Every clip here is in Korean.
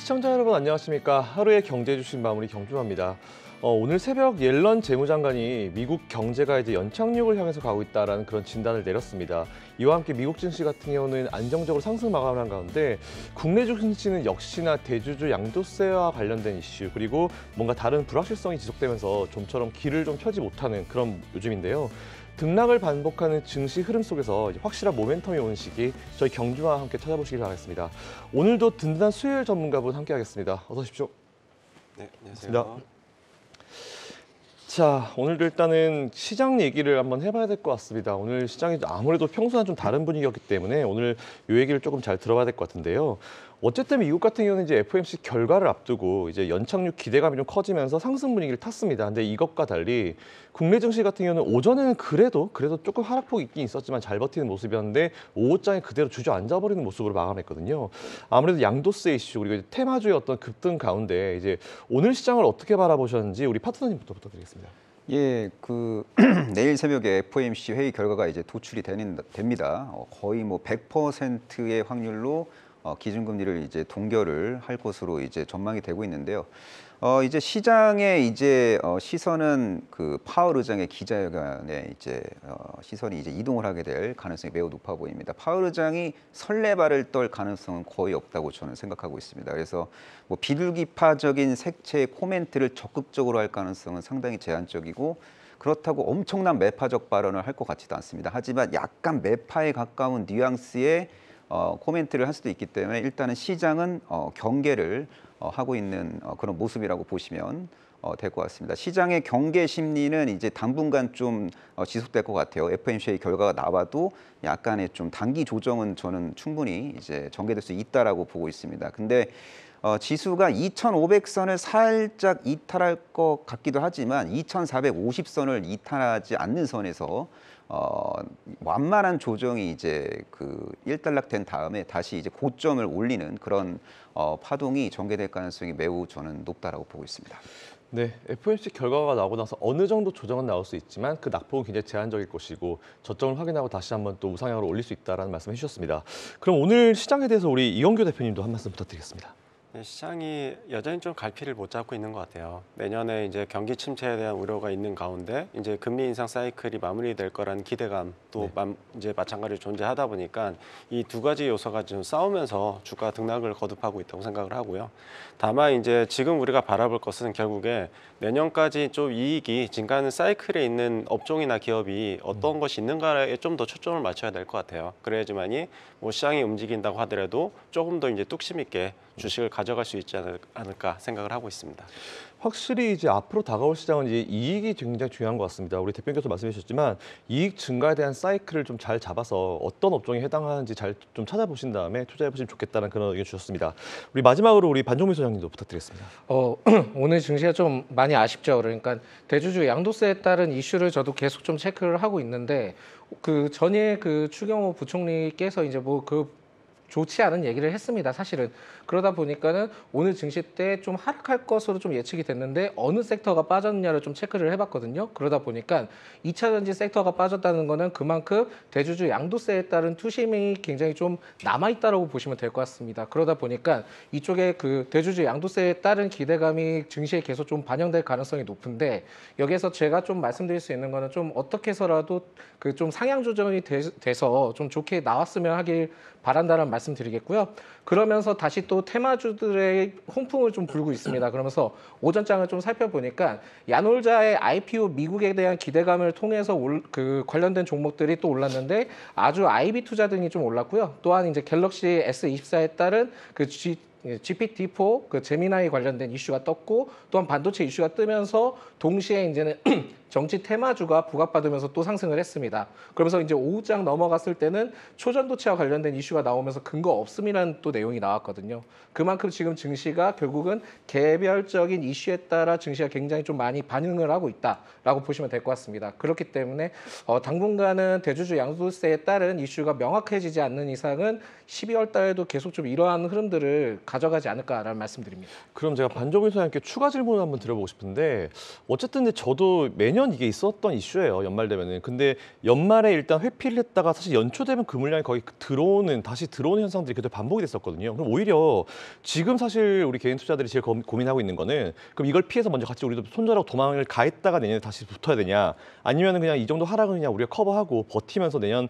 시청자 여러분 안녕하십니까. 하루의 경제 주식 마무리 경주마입니다. 오늘 새벽 옐런 재무장관이 미국 경제가 이제 연착륙을 향해서 가고 있다라는 그런 진단을 내렸습니다. 이와 함께 미국 증시 같은 경우는 안정적으로 상승 마감을 한 가운데 국내 증시는 역시나 대주주 양도세와 관련된 이슈 그리고 뭔가 다른 불확실성이 지속되면서 좀처럼 길을 좀 펴지 못하는 그런 요즘인데요. 등락을 반복하는 증시 흐름 속에서 확실한 모멘텀이 오는 시기 저희 경주와 함께 찾아보시길 바라겠습니다. 오늘도 든든한 수요일 전문가분 함께하겠습니다. 어서 오십시오. 네, 안녕하세요. 네. 자, 오늘도 일단은 시장 얘기를 한번 해봐야 될 것 같습니다. 오늘 시장이 아무래도 평소와는 좀 다른 분위기였기 때문에 오늘 이 얘기를 조금 잘 들어봐야 될 것 같은데요. 어쨌든 미국 같은 경우는 이제 FOMC 결과를 앞두고 이제 연착륙 기대감이 좀 커지면서 상승 분위기를 탔습니다. 근데 이것과 달리 국내 증시 같은 경우는 오전에는 그래도 조금 하락폭이 있긴 있었지만 잘 버티는 모습이었는데 오후장에 그대로 주저앉아버리는 모습으로 마감했거든요. 아무래도 양도세 이슈 그리고 테마주의 어떤 급등 가운데 이제 오늘 시장을 어떻게 바라보셨는지 우리 파트너님부터 부탁드리겠습니다. 예, 내일 새벽에 FOMC 회의 결과가 이제 도출이 됩니다. 거의 뭐 100%의 확률로 기준금리를 이제 동결을 할 것으로 이제 전망이 되고 있는데요. 이제 시장의 이제 시선은 그 파월 의장의 기자회견에 이제 시선이 이제 이동을 하게 될 가능성이 매우 높아 보입니다. 파월 의장이 설레발을 떨 가능성은 거의 없다고 저는 생각하고 있습니다. 그래서 뭐 비둘기파적인 색채의 코멘트를 적극적으로 할 가능성은 상당히 제한적이고 그렇다고 엄청난 매파적 발언을 할 것 같지도 않습니다. 하지만 약간 매파에 가까운 뉘앙스의 코멘트를 할 수도 있기 때문에 일단은 시장은 경계를 하고 있는 그런 모습이라고 보시면 될 것 같습니다. 시장의 경계 심리는 이제 당분간 좀 지속될 것 같아요. FOMC 결과가 나와도 약간의 좀 단기 조정은 저는 충분히 이제 전개될 수 있다라고 보고 있습니다. 근데 지수가 2,500선을 살짝 이탈할 것 같기도 하지만 2,450선을 이탈하지 않는 선에서 완만한 조정이 이제 일단락된 다음에 다시 이제 고점을 올리는 그런 파동이 전개될 가능성이 매우 저는 높다라고 보고 있습니다. 네, FOMC 결과가 나오고 나서 어느 정도 조정은 나올 수 있지만 그 낙폭은 굉장히 제한적일 것이고 저점을 확인하고 다시 한번 또 우상향으로 올릴 수 있다라는 말씀을 해주셨습니다. 그럼 오늘 시장에 대해서 우리 이영규 대표님도 한 말씀 부탁드리겠습니다. 네, 시장이 여전히 좀 갈피를 못 잡고 있는 것 같아요. 내년에 이제 경기 침체에 대한 우려가 있는 가운데 이제 금리 인상 사이클이 마무리될 거라는 기대감 또 이제 마찬가지로 존재하다 보니까 이 두 가지 요소가 좀 싸우면서 주가 등락을 거듭하고 있다고 생각을 하고요. 다만 이제 지금 우리가 바라볼 것은 결국에 내년까지 좀 이익이 증가하는 사이클에 있는 업종이나 기업이 어떤 것이 있는가에 좀 더 초점을 맞춰야 될 것 같아요. 그래야지만이 뭐 시장이 움직인다고 하더라도 조금 더 이제 뚝심 있게 주식을 가져갈 수 있지 않을까 생각을 하고 있습니다. 확실히 이제 앞으로 다가올 시장은 이제 이익이 굉장히 중요한 것 같습니다. 우리 대표님께서 말씀해 주셨지만 이익 증가에 대한 사이클을 좀 잘 잡아서 어떤 업종에 해당하는지 잘 좀 찾아보신 다음에 투자해 보시면 좋겠다는 그런 의견 주셨습니다. 우리 마지막으로 우리 반종민 소장님도 부탁드리겠습니다. 오늘 증시가 좀 많이 아쉽죠. 그러니까 대주주 양도세에 따른 이슈를 저도 계속 좀 체크를 하고 있는데 그 전에 그 추경호 부총리께서 이제 좋지 않은 얘기를 했습니다. 사실은 그러다 보니까는 오늘 증시 때 좀 하락할 것으로 좀 예측이 됐는데 어느 섹터가 빠졌냐를 좀 체크를 해봤거든요. 그러다 보니까 2차 전지 섹터가 빠졌다는 거는 그만큼 대주주 양도세에 따른 투심이 굉장히 좀 남아있다라고 보시면 될 것 같습니다. 그러다 보니까 이쪽에 그 대주주 양도세에 따른 기대감이 증시에 계속 좀 반영될 가능성이 높은데 여기에서 제가 좀 말씀드릴 수 있는 거는 좀 어떻게 해서라도 그 좀 상향 조정이 돼서 좀 좋게 나왔으면 하길 바란다는 말씀드리겠고요. 그러면서 다시 또 테마주들의 홍풍을 좀 불고 있습니다. 그러면서 오전장을 좀 살펴보니까 야놀자의 IPO 미국에 대한 기대감을 통해서 관련된 종목들이 또 올랐는데 아주 IB 투자 등이 좀 올랐고요. 또한 이제 갤럭시 S24에 따른 GPT-4 그 제미나이 관련된 이슈가 떴고 또한 반도체 이슈가 뜨면서 동시에 이제는 정치 테마주가 부각받으면서 또 상승을 했습니다. 그러면서 이제 오후장 넘어갔을 때는 초전도체와 관련된 이슈가 나오면서 근거 없음이라는 또 내용이 나왔거든요. 그만큼 지금 증시가 결국은 개별적인 이슈에 따라 증시가 굉장히 좀 많이 반응을 하고 있다라고 보시면 될 것 같습니다. 그렇기 때문에 당분간은 대주주 양도세에 따른 이슈가 명확해지지 않는 이상은 12월 달에도 계속 좀 이러한 흐름들을 가져가지 않을까라는 말씀드립니다. 그럼 제가 반정민 소장님께 추가 질문을 한번 드려보고 싶은데 어쨌든 근데 저도 매년 이게 있었던 이슈예요. 연말 되면은. 근데 연말에 일단 회피를 했다가 사실 연초 되면 그 물량이 거의 다시 들어오는 현상들이 계속 반복이 됐었거든요. 그럼 오히려 지금 사실 우리 개인 투자들이 제일 고민하고 있는 거는 그럼 이걸 피해서 먼저 같이 우리도 손절하고 도망을 가했다가 내년에 다시 붙어야 되냐 아니면은 그냥 이 정도 하락은 그냥 우리가 커버하고 버티면서 내년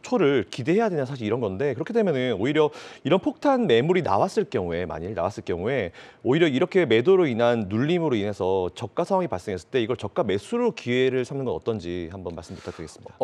초를 기대해야 되냐 사실 이런 건데 그렇게 되면은 오히려 이런 폭탄 매물이 만일 나왔을 경우에 오히려 이렇게 매도로 인한 눌림으로 인해서 저가 상황이 발생했을 때 이걸 저가 매수로 기회를 삼는 건 어떤지 한번 말씀 부탁드리겠습니다.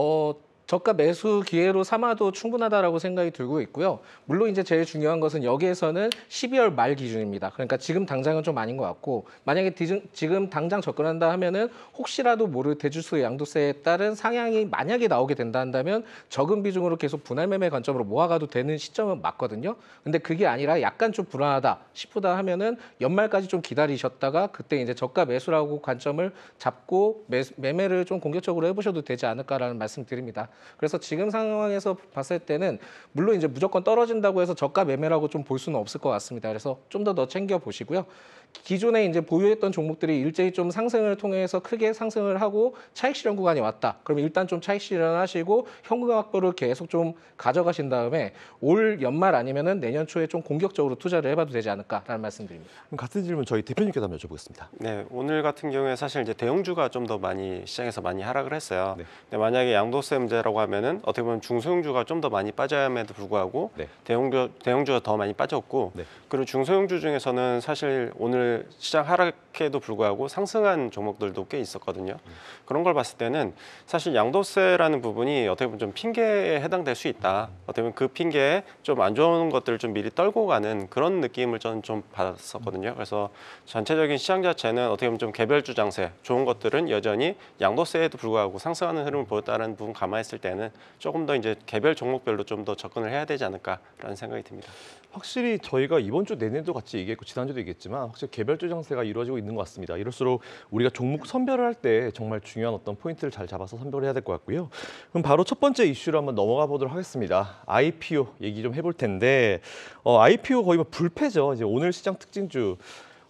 저가 매수 기회로 삼아도 충분하다라고 생각이 들고 있고요. 물론 이제 제일 중요한 것은 여기에서는 12월 말 기준입니다. 그러니까 지금 당장은 좀 아닌 것 같고 만약에 지금 당장 접근한다 하면은 혹시라도 모를 대주수 양도세에 따른 상향이 만약에 나오게 된다 한다면 적은 비중으로 계속 분할 매매 관점으로 모아가도 되는 시점은 맞거든요. 근데 그게 아니라 약간 좀 불안하다 싶다 하면은 연말까지 좀 기다리셨다가 그때 이제 저가 매수라고 관점을 잡고 매매를 좀 공격적으로 해보셔도 되지 않을까라는 말씀 드립니다. 그래서 지금 상황에서 봤을 때는 물론 이제 무조건 떨어진다고 해서 저가 매매라고 좀 볼 수는 없을 것 같습니다. 그래서 좀 더 챙겨 보시고요. 기존에 이제 보유했던 종목들이 일제히 좀 상승을 통해서 크게 상승을 하고 차익 실현 구간이 왔다. 그러면 일단 좀 차익 실현하시고 현금 확보를 계속 좀 가져가신 다음에 올 연말 아니면은 내년 초에 좀 공격적으로 투자를 해봐도 되지 않을까라는 말씀드립니다. 그럼 같은 질문 저희 대표님께도 한번 여쭤보겠습니다. 네, 오늘 같은 경우에 사실 이제 대형주가 좀 더 많이 시장에서 많이 하락을 했어요. 네. 근데 만약에 양도세 문제라고 하면은 어떻게 보면 중소형주가 좀 더 많이 빠져야함에도 불구하고 네. 대형주가 더 많이 빠졌고 네. 그리고 중소형주 중에서는 사실 오늘 시장 하락에도 불구하고 상승한 종목들도 꽤 있었거든요. 그런 걸 봤을 때는 사실 양도세라는 부분이 어떻게 보면 좀 핑계에 해당될 수 있다. 어떻게 보면 그 핑계에 좀 안 좋은 것들을 좀 미리 떨고 가는 그런 느낌을 저는 좀 받았었거든요. 그래서 전체적인 시장 자체는 어떻게 보면 좀 개별주 장세, 좋은 것들은 여전히 양도세에도 불구하고 상승하는 흐름을 보였다는 부분 감안했을 때는 조금 더 이제 개별 종목별로 좀 더 접근을 해야 되지 않을까라는 생각이 듭니다. 확실히 저희가 이번 주 내내도 같이 얘기했고 지난주도 얘기했지만 확실히 개별주 장세가 이루어지고 있는 것 같습니다. 이럴수록 우리가 종목 선별을 할 때 정말 중요한 어떤 포인트를 잘 잡아서 선별을 해야 될 것 같고요. 그럼 바로 첫 번째 이슈로 한번 넘어가 보도록 하겠습니다. IPO 얘기 좀 해볼 텐데 IPO 거의 뭐 불패죠. 이제 오늘 시장 특징주.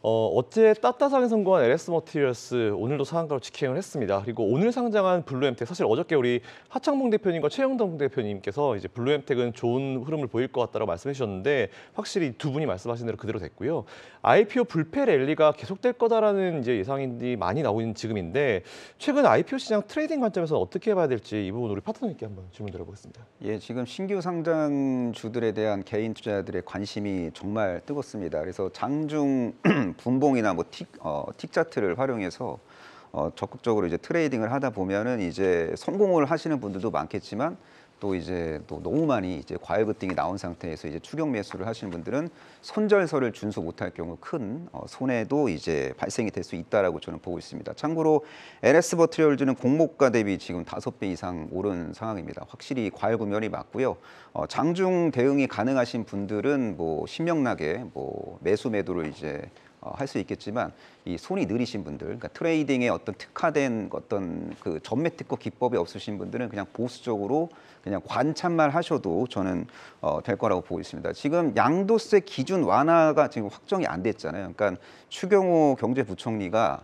어제 땄따상에 성공한 LS 머티리얼스 오늘도 상한가로 직행을 했습니다. 그리고 오늘 상장한 블루엠텍 사실 어저께 우리 하창봉 대표님과 최영동 대표님께서 이제 블루엠텍은 좋은 흐름을 보일 것 같다고 말씀해 주셨는데 확실히 두 분이 말씀하신 대로 그대로 됐고요. IPO 불패 랠리가 계속될 거다라는 이제 예상이 많이 나오고 있는 지금인데 최근 IPO 시장 트레이딩 관점에서 어떻게 봐야 될지 이 부분 우리 파트너님께 한번 질문 드려보겠습니다. 예, 지금 신규 상장주들에 대한 개인 투자자들의 관심이 정말 뜨겁습니다. 그래서 장중 분봉이나 뭐 틱 차트를 활용해서 적극적으로 이제 트레이딩을 하다 보면은 이제 성공을 하시는 분들도 많겠지만 또 이제 또 너무 많이 이제 과열 급등이 나온 상태에서 이제 추격 매수를 하시는 분들은 손절서를 준수 못할 경우 큰 손해도 이제 발생이 될 수 있다라고 저는 보고 있습니다. 참고로 LS 머티리얼즈는 공모가 대비 지금 5배 이상 오른 상황입니다. 확실히 과열 구멸이 맞고요. 장중 대응이 가능하신 분들은 뭐 신명나게 뭐 매수 매도를 이제 할 수 있겠지만 이 손이 느리신 분들, 그러니까 트레이딩에 어떤 특화된 어떤 그 전매 특허 기법이 없으신 분들은 그냥 보수적으로 그냥 관찰만 하셔도 저는 될 거라고 보고 있습니다. 지금 양도세 기준 완화가 지금 확정이 안 됐잖아요. 그러니까 추경호 경제부총리가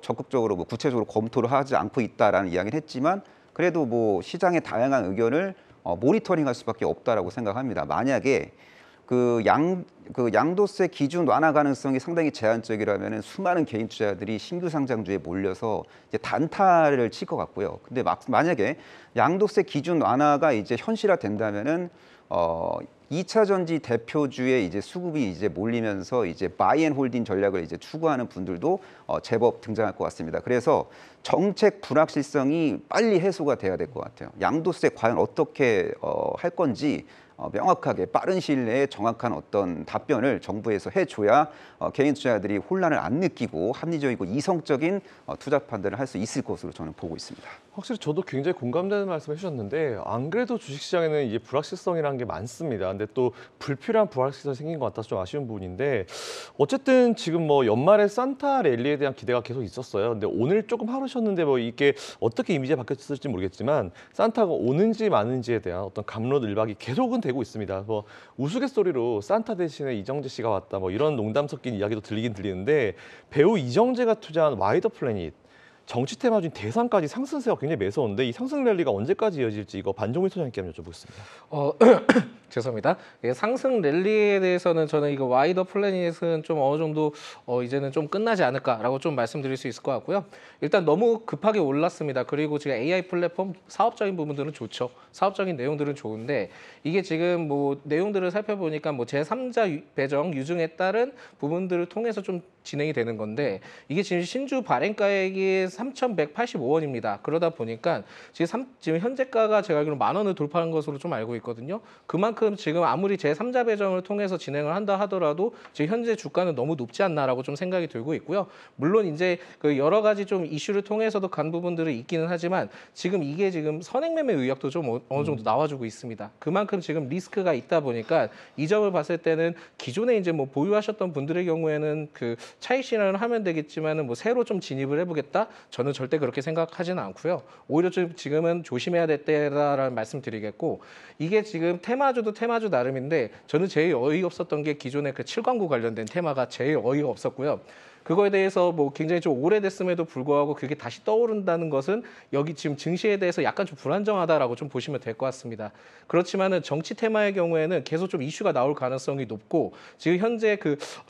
적극적으로 뭐 구체적으로 검토를 하지 않고 있다라는 이야기를 했지만 그래도 뭐 시장의 다양한 의견을 모니터링할 수밖에 없다라고 생각합니다. 만약에 그 양도세 기준 완화 가능성이 상당히 제한적이라면 수많은 개인 투자자들이 신규 상장주에 몰려서 이제 단타를 칠 것 같고요. 근데 만약에 양도세 기준 완화가 이제 현실화 된다면은 2차 전지 대표주의 이제 수급이 이제 몰리면서 이제 바이앤홀딩 전략을 이제 추구하는 분들도 제법 등장할 것 같습니다. 그래서 정책 불확실성이 빨리 해소가 돼야 될 것 같아요. 양도세 과연 어떻게 할 건지 명확하게 빠른 시일 내에 정확한 어떤 답변을 정부에서 해줘야 개인 투자자들이 혼란을 안 느끼고 합리적이고 이성적인 투자 판단을 할 수 있을 것으로 저는 보고 있습니다. 확실히 저도 굉장히 공감되는 말씀을 해주셨는데 안 그래도 주식시장에는 이제 불확실성이라는 게 많습니다. 근데 또 불필요한 불확실성이 생긴 것 같아서 좀 아쉬운 부분인데 어쨌든 지금 뭐 연말에 산타 랠리에 대한 기대가 계속 있었어요. 근데 오늘 조금 하루 해주셨는데 뭐 이게 어떻게 이미지가 바뀌었을지 모르겠지만 산타가 오는지 마는지에 대한 어떤 갑론을박이 계속은 되고 있습니다. 뭐 우스갯소리로 산타 대신에 이정재 씨가 왔다 뭐 이런 농담 섞인 이야기도 들리긴 들리는데 배우 이정재가 투자한 와이 더 플래닛 정치 테마주인 대상까지 상승세가 굉장히 매서운데 이 상승 랠리가 언제까지 이어질지 이거 반종민 소장님께 한번 여쭤보겠습니다. 죄송합니다. 예, 상승 랠리에 대해서는 저는 이거 와이더 플래닛은 좀 어느 정도 이제는 좀 끝나지 않을까라고 좀 말씀드릴 수 있을 것 같고요. 일단 너무 급하게 올랐습니다. 그리고 지금 AI 플랫폼 사업적인 부분들은 좋죠. 사업적인 내용들은 좋은데 이게 지금 뭐 내용들을 살펴보니까 뭐 제3자 배정 유증에 따른 부분들을 통해서 좀 진행이 되는 건데 이게 지금 신주 발행가액이 3,185원입니다. 그러다 보니까 지금 현재가가 제가 알기로 10,000원을 돌파한 것으로 좀 알고 있거든요. 그만큼 지금 아무리 제3자 배정을 통해서 진행을 한다 하더라도 지금 현재 주가는 너무 높지 않나라고 좀 생각이 들고 있고요. 물론 이제 그 여러 가지 좀 이슈를 통해서도 간 부분들은 있기는 하지만 지금 이게 지금 선행매매 의혹도 좀 어느 정도 나와주고 있습니다. 그만큼 지금 리스크가 있다 보니까 이 점을 봤을 때는 기존에 이제 뭐 보유하셨던 분들의 경우에는 그 차익 실현을 하면 되겠지만은 뭐 새로 좀 진입을 해보겠다. 저는 절대 그렇게 생각하지는 않고요. 오히려 좀 지금은 조심해야 될 때라는 말씀드리겠고 이게 지금 테마주도 테마주 나름인데 저는 제일 어이없었던 게 기존에 그 7광구 관련된 테마가 제일 어이가 없었고요. 그거에 대해서 뭐 굉장히 좀 오래됐음에도 불구하고 그게 다시 떠오른다는 것은 여기 지금 증시에 대해서 약간 좀 불안정하다라고 좀 보시면 될 것 같습니다. 그렇지만은 정치 테마의 경우에는 계속 좀 이슈가 나올 가능성이 높고 지금 현재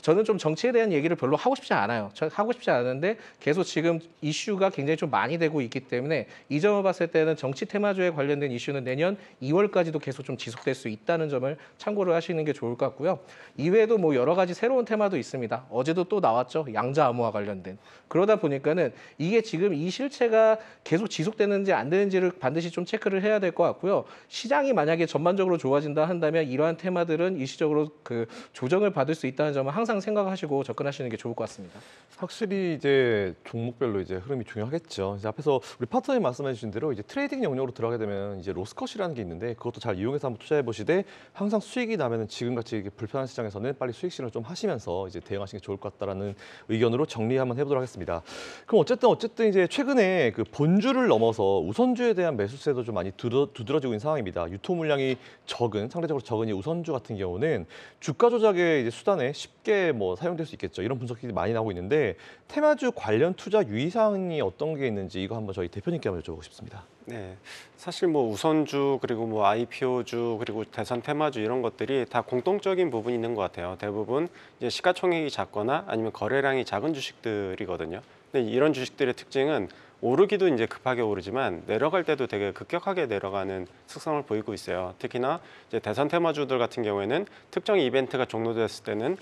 저는 좀 정치에 대한 얘기를 별로 하고 싶지 않아요. 하고 싶지 않은데 계속 지금 이슈가 굉장히 좀 많이 되고 있기 때문에 이 점을 봤을 때는 정치 테마주에 관련된 이슈는 내년 2월까지도 계속 좀 지속될 수 있다는 점을 참고를 하시는 게 좋을 것 같고요. 이외에도 뭐 여러 가지 새로운 테마도 있습니다. 어제도 또 나왔죠. 양자 암호와 관련된. 그러다 보니까는 이게 지금 이 실체가 계속 지속되는지 안 되는지를 반드시 좀 체크를 해야 될 것 같고요. 시장이 만약에 전반적으로 좋아진다 한다면 이러한 테마들은 일시적으로 그 조정을 받을 수 있다는 점을 항상 생각하시고 접근하시는 게 좋을 것 같습니다. 확실히 이제 종목별로 이제 흐름이 중요하겠죠. 이제 앞에서 우리 파트너님 말씀해 주신 대로 이제 트레이딩 영역으로 들어가게 되면 이제 로스컷이라는 게 있는데 그것도 잘 이용해서 한번 투자해 보시되 항상 수익이 나면은 지금같이 이렇게 불편한 시장에서는 빨리 수익 실현을 좀 하시면서 이제 대응하시는 게 좋을 것 같다라는 의견으로 정리 한번 해보도록 하겠습니다. 그럼 어쨌든 이제 최근에 그 본주를 넘어서 우선주에 대한 매수세도 좀 많이 두드러지고 있는 상황입니다. 유토 물량이 상대적으로 적은 이 우선주 같은 경우는 주가 조작의 이제 수단에 쉽게 뭐 사용될 수 있겠죠. 이런 분석이 많이 나오고 있는데 테마주 관련 투자 유의사항이 어떤 게 있는지 이거 한번 저희 대표님께 한번 여쭤보고 싶습니다. 네, 사실 뭐 우선주 그리고 뭐 IPO주 그리고 대선 테마주 이런 것들이 다 공통적인 부분이 있는 것 같아요. 대부분 이제 시가총액이 작거나 아니면 거래량이 작은 주식들이거든요. 근데 이런 주식들의 특징은 오르기도 이제 급하게 오르지만 내려갈 때도 되게 급격하게 내려가는 특성을 보이고 있어요. 특히나 이제 대선 테마주들 같은 경우에는 특정 이벤트가 종료됐을 때는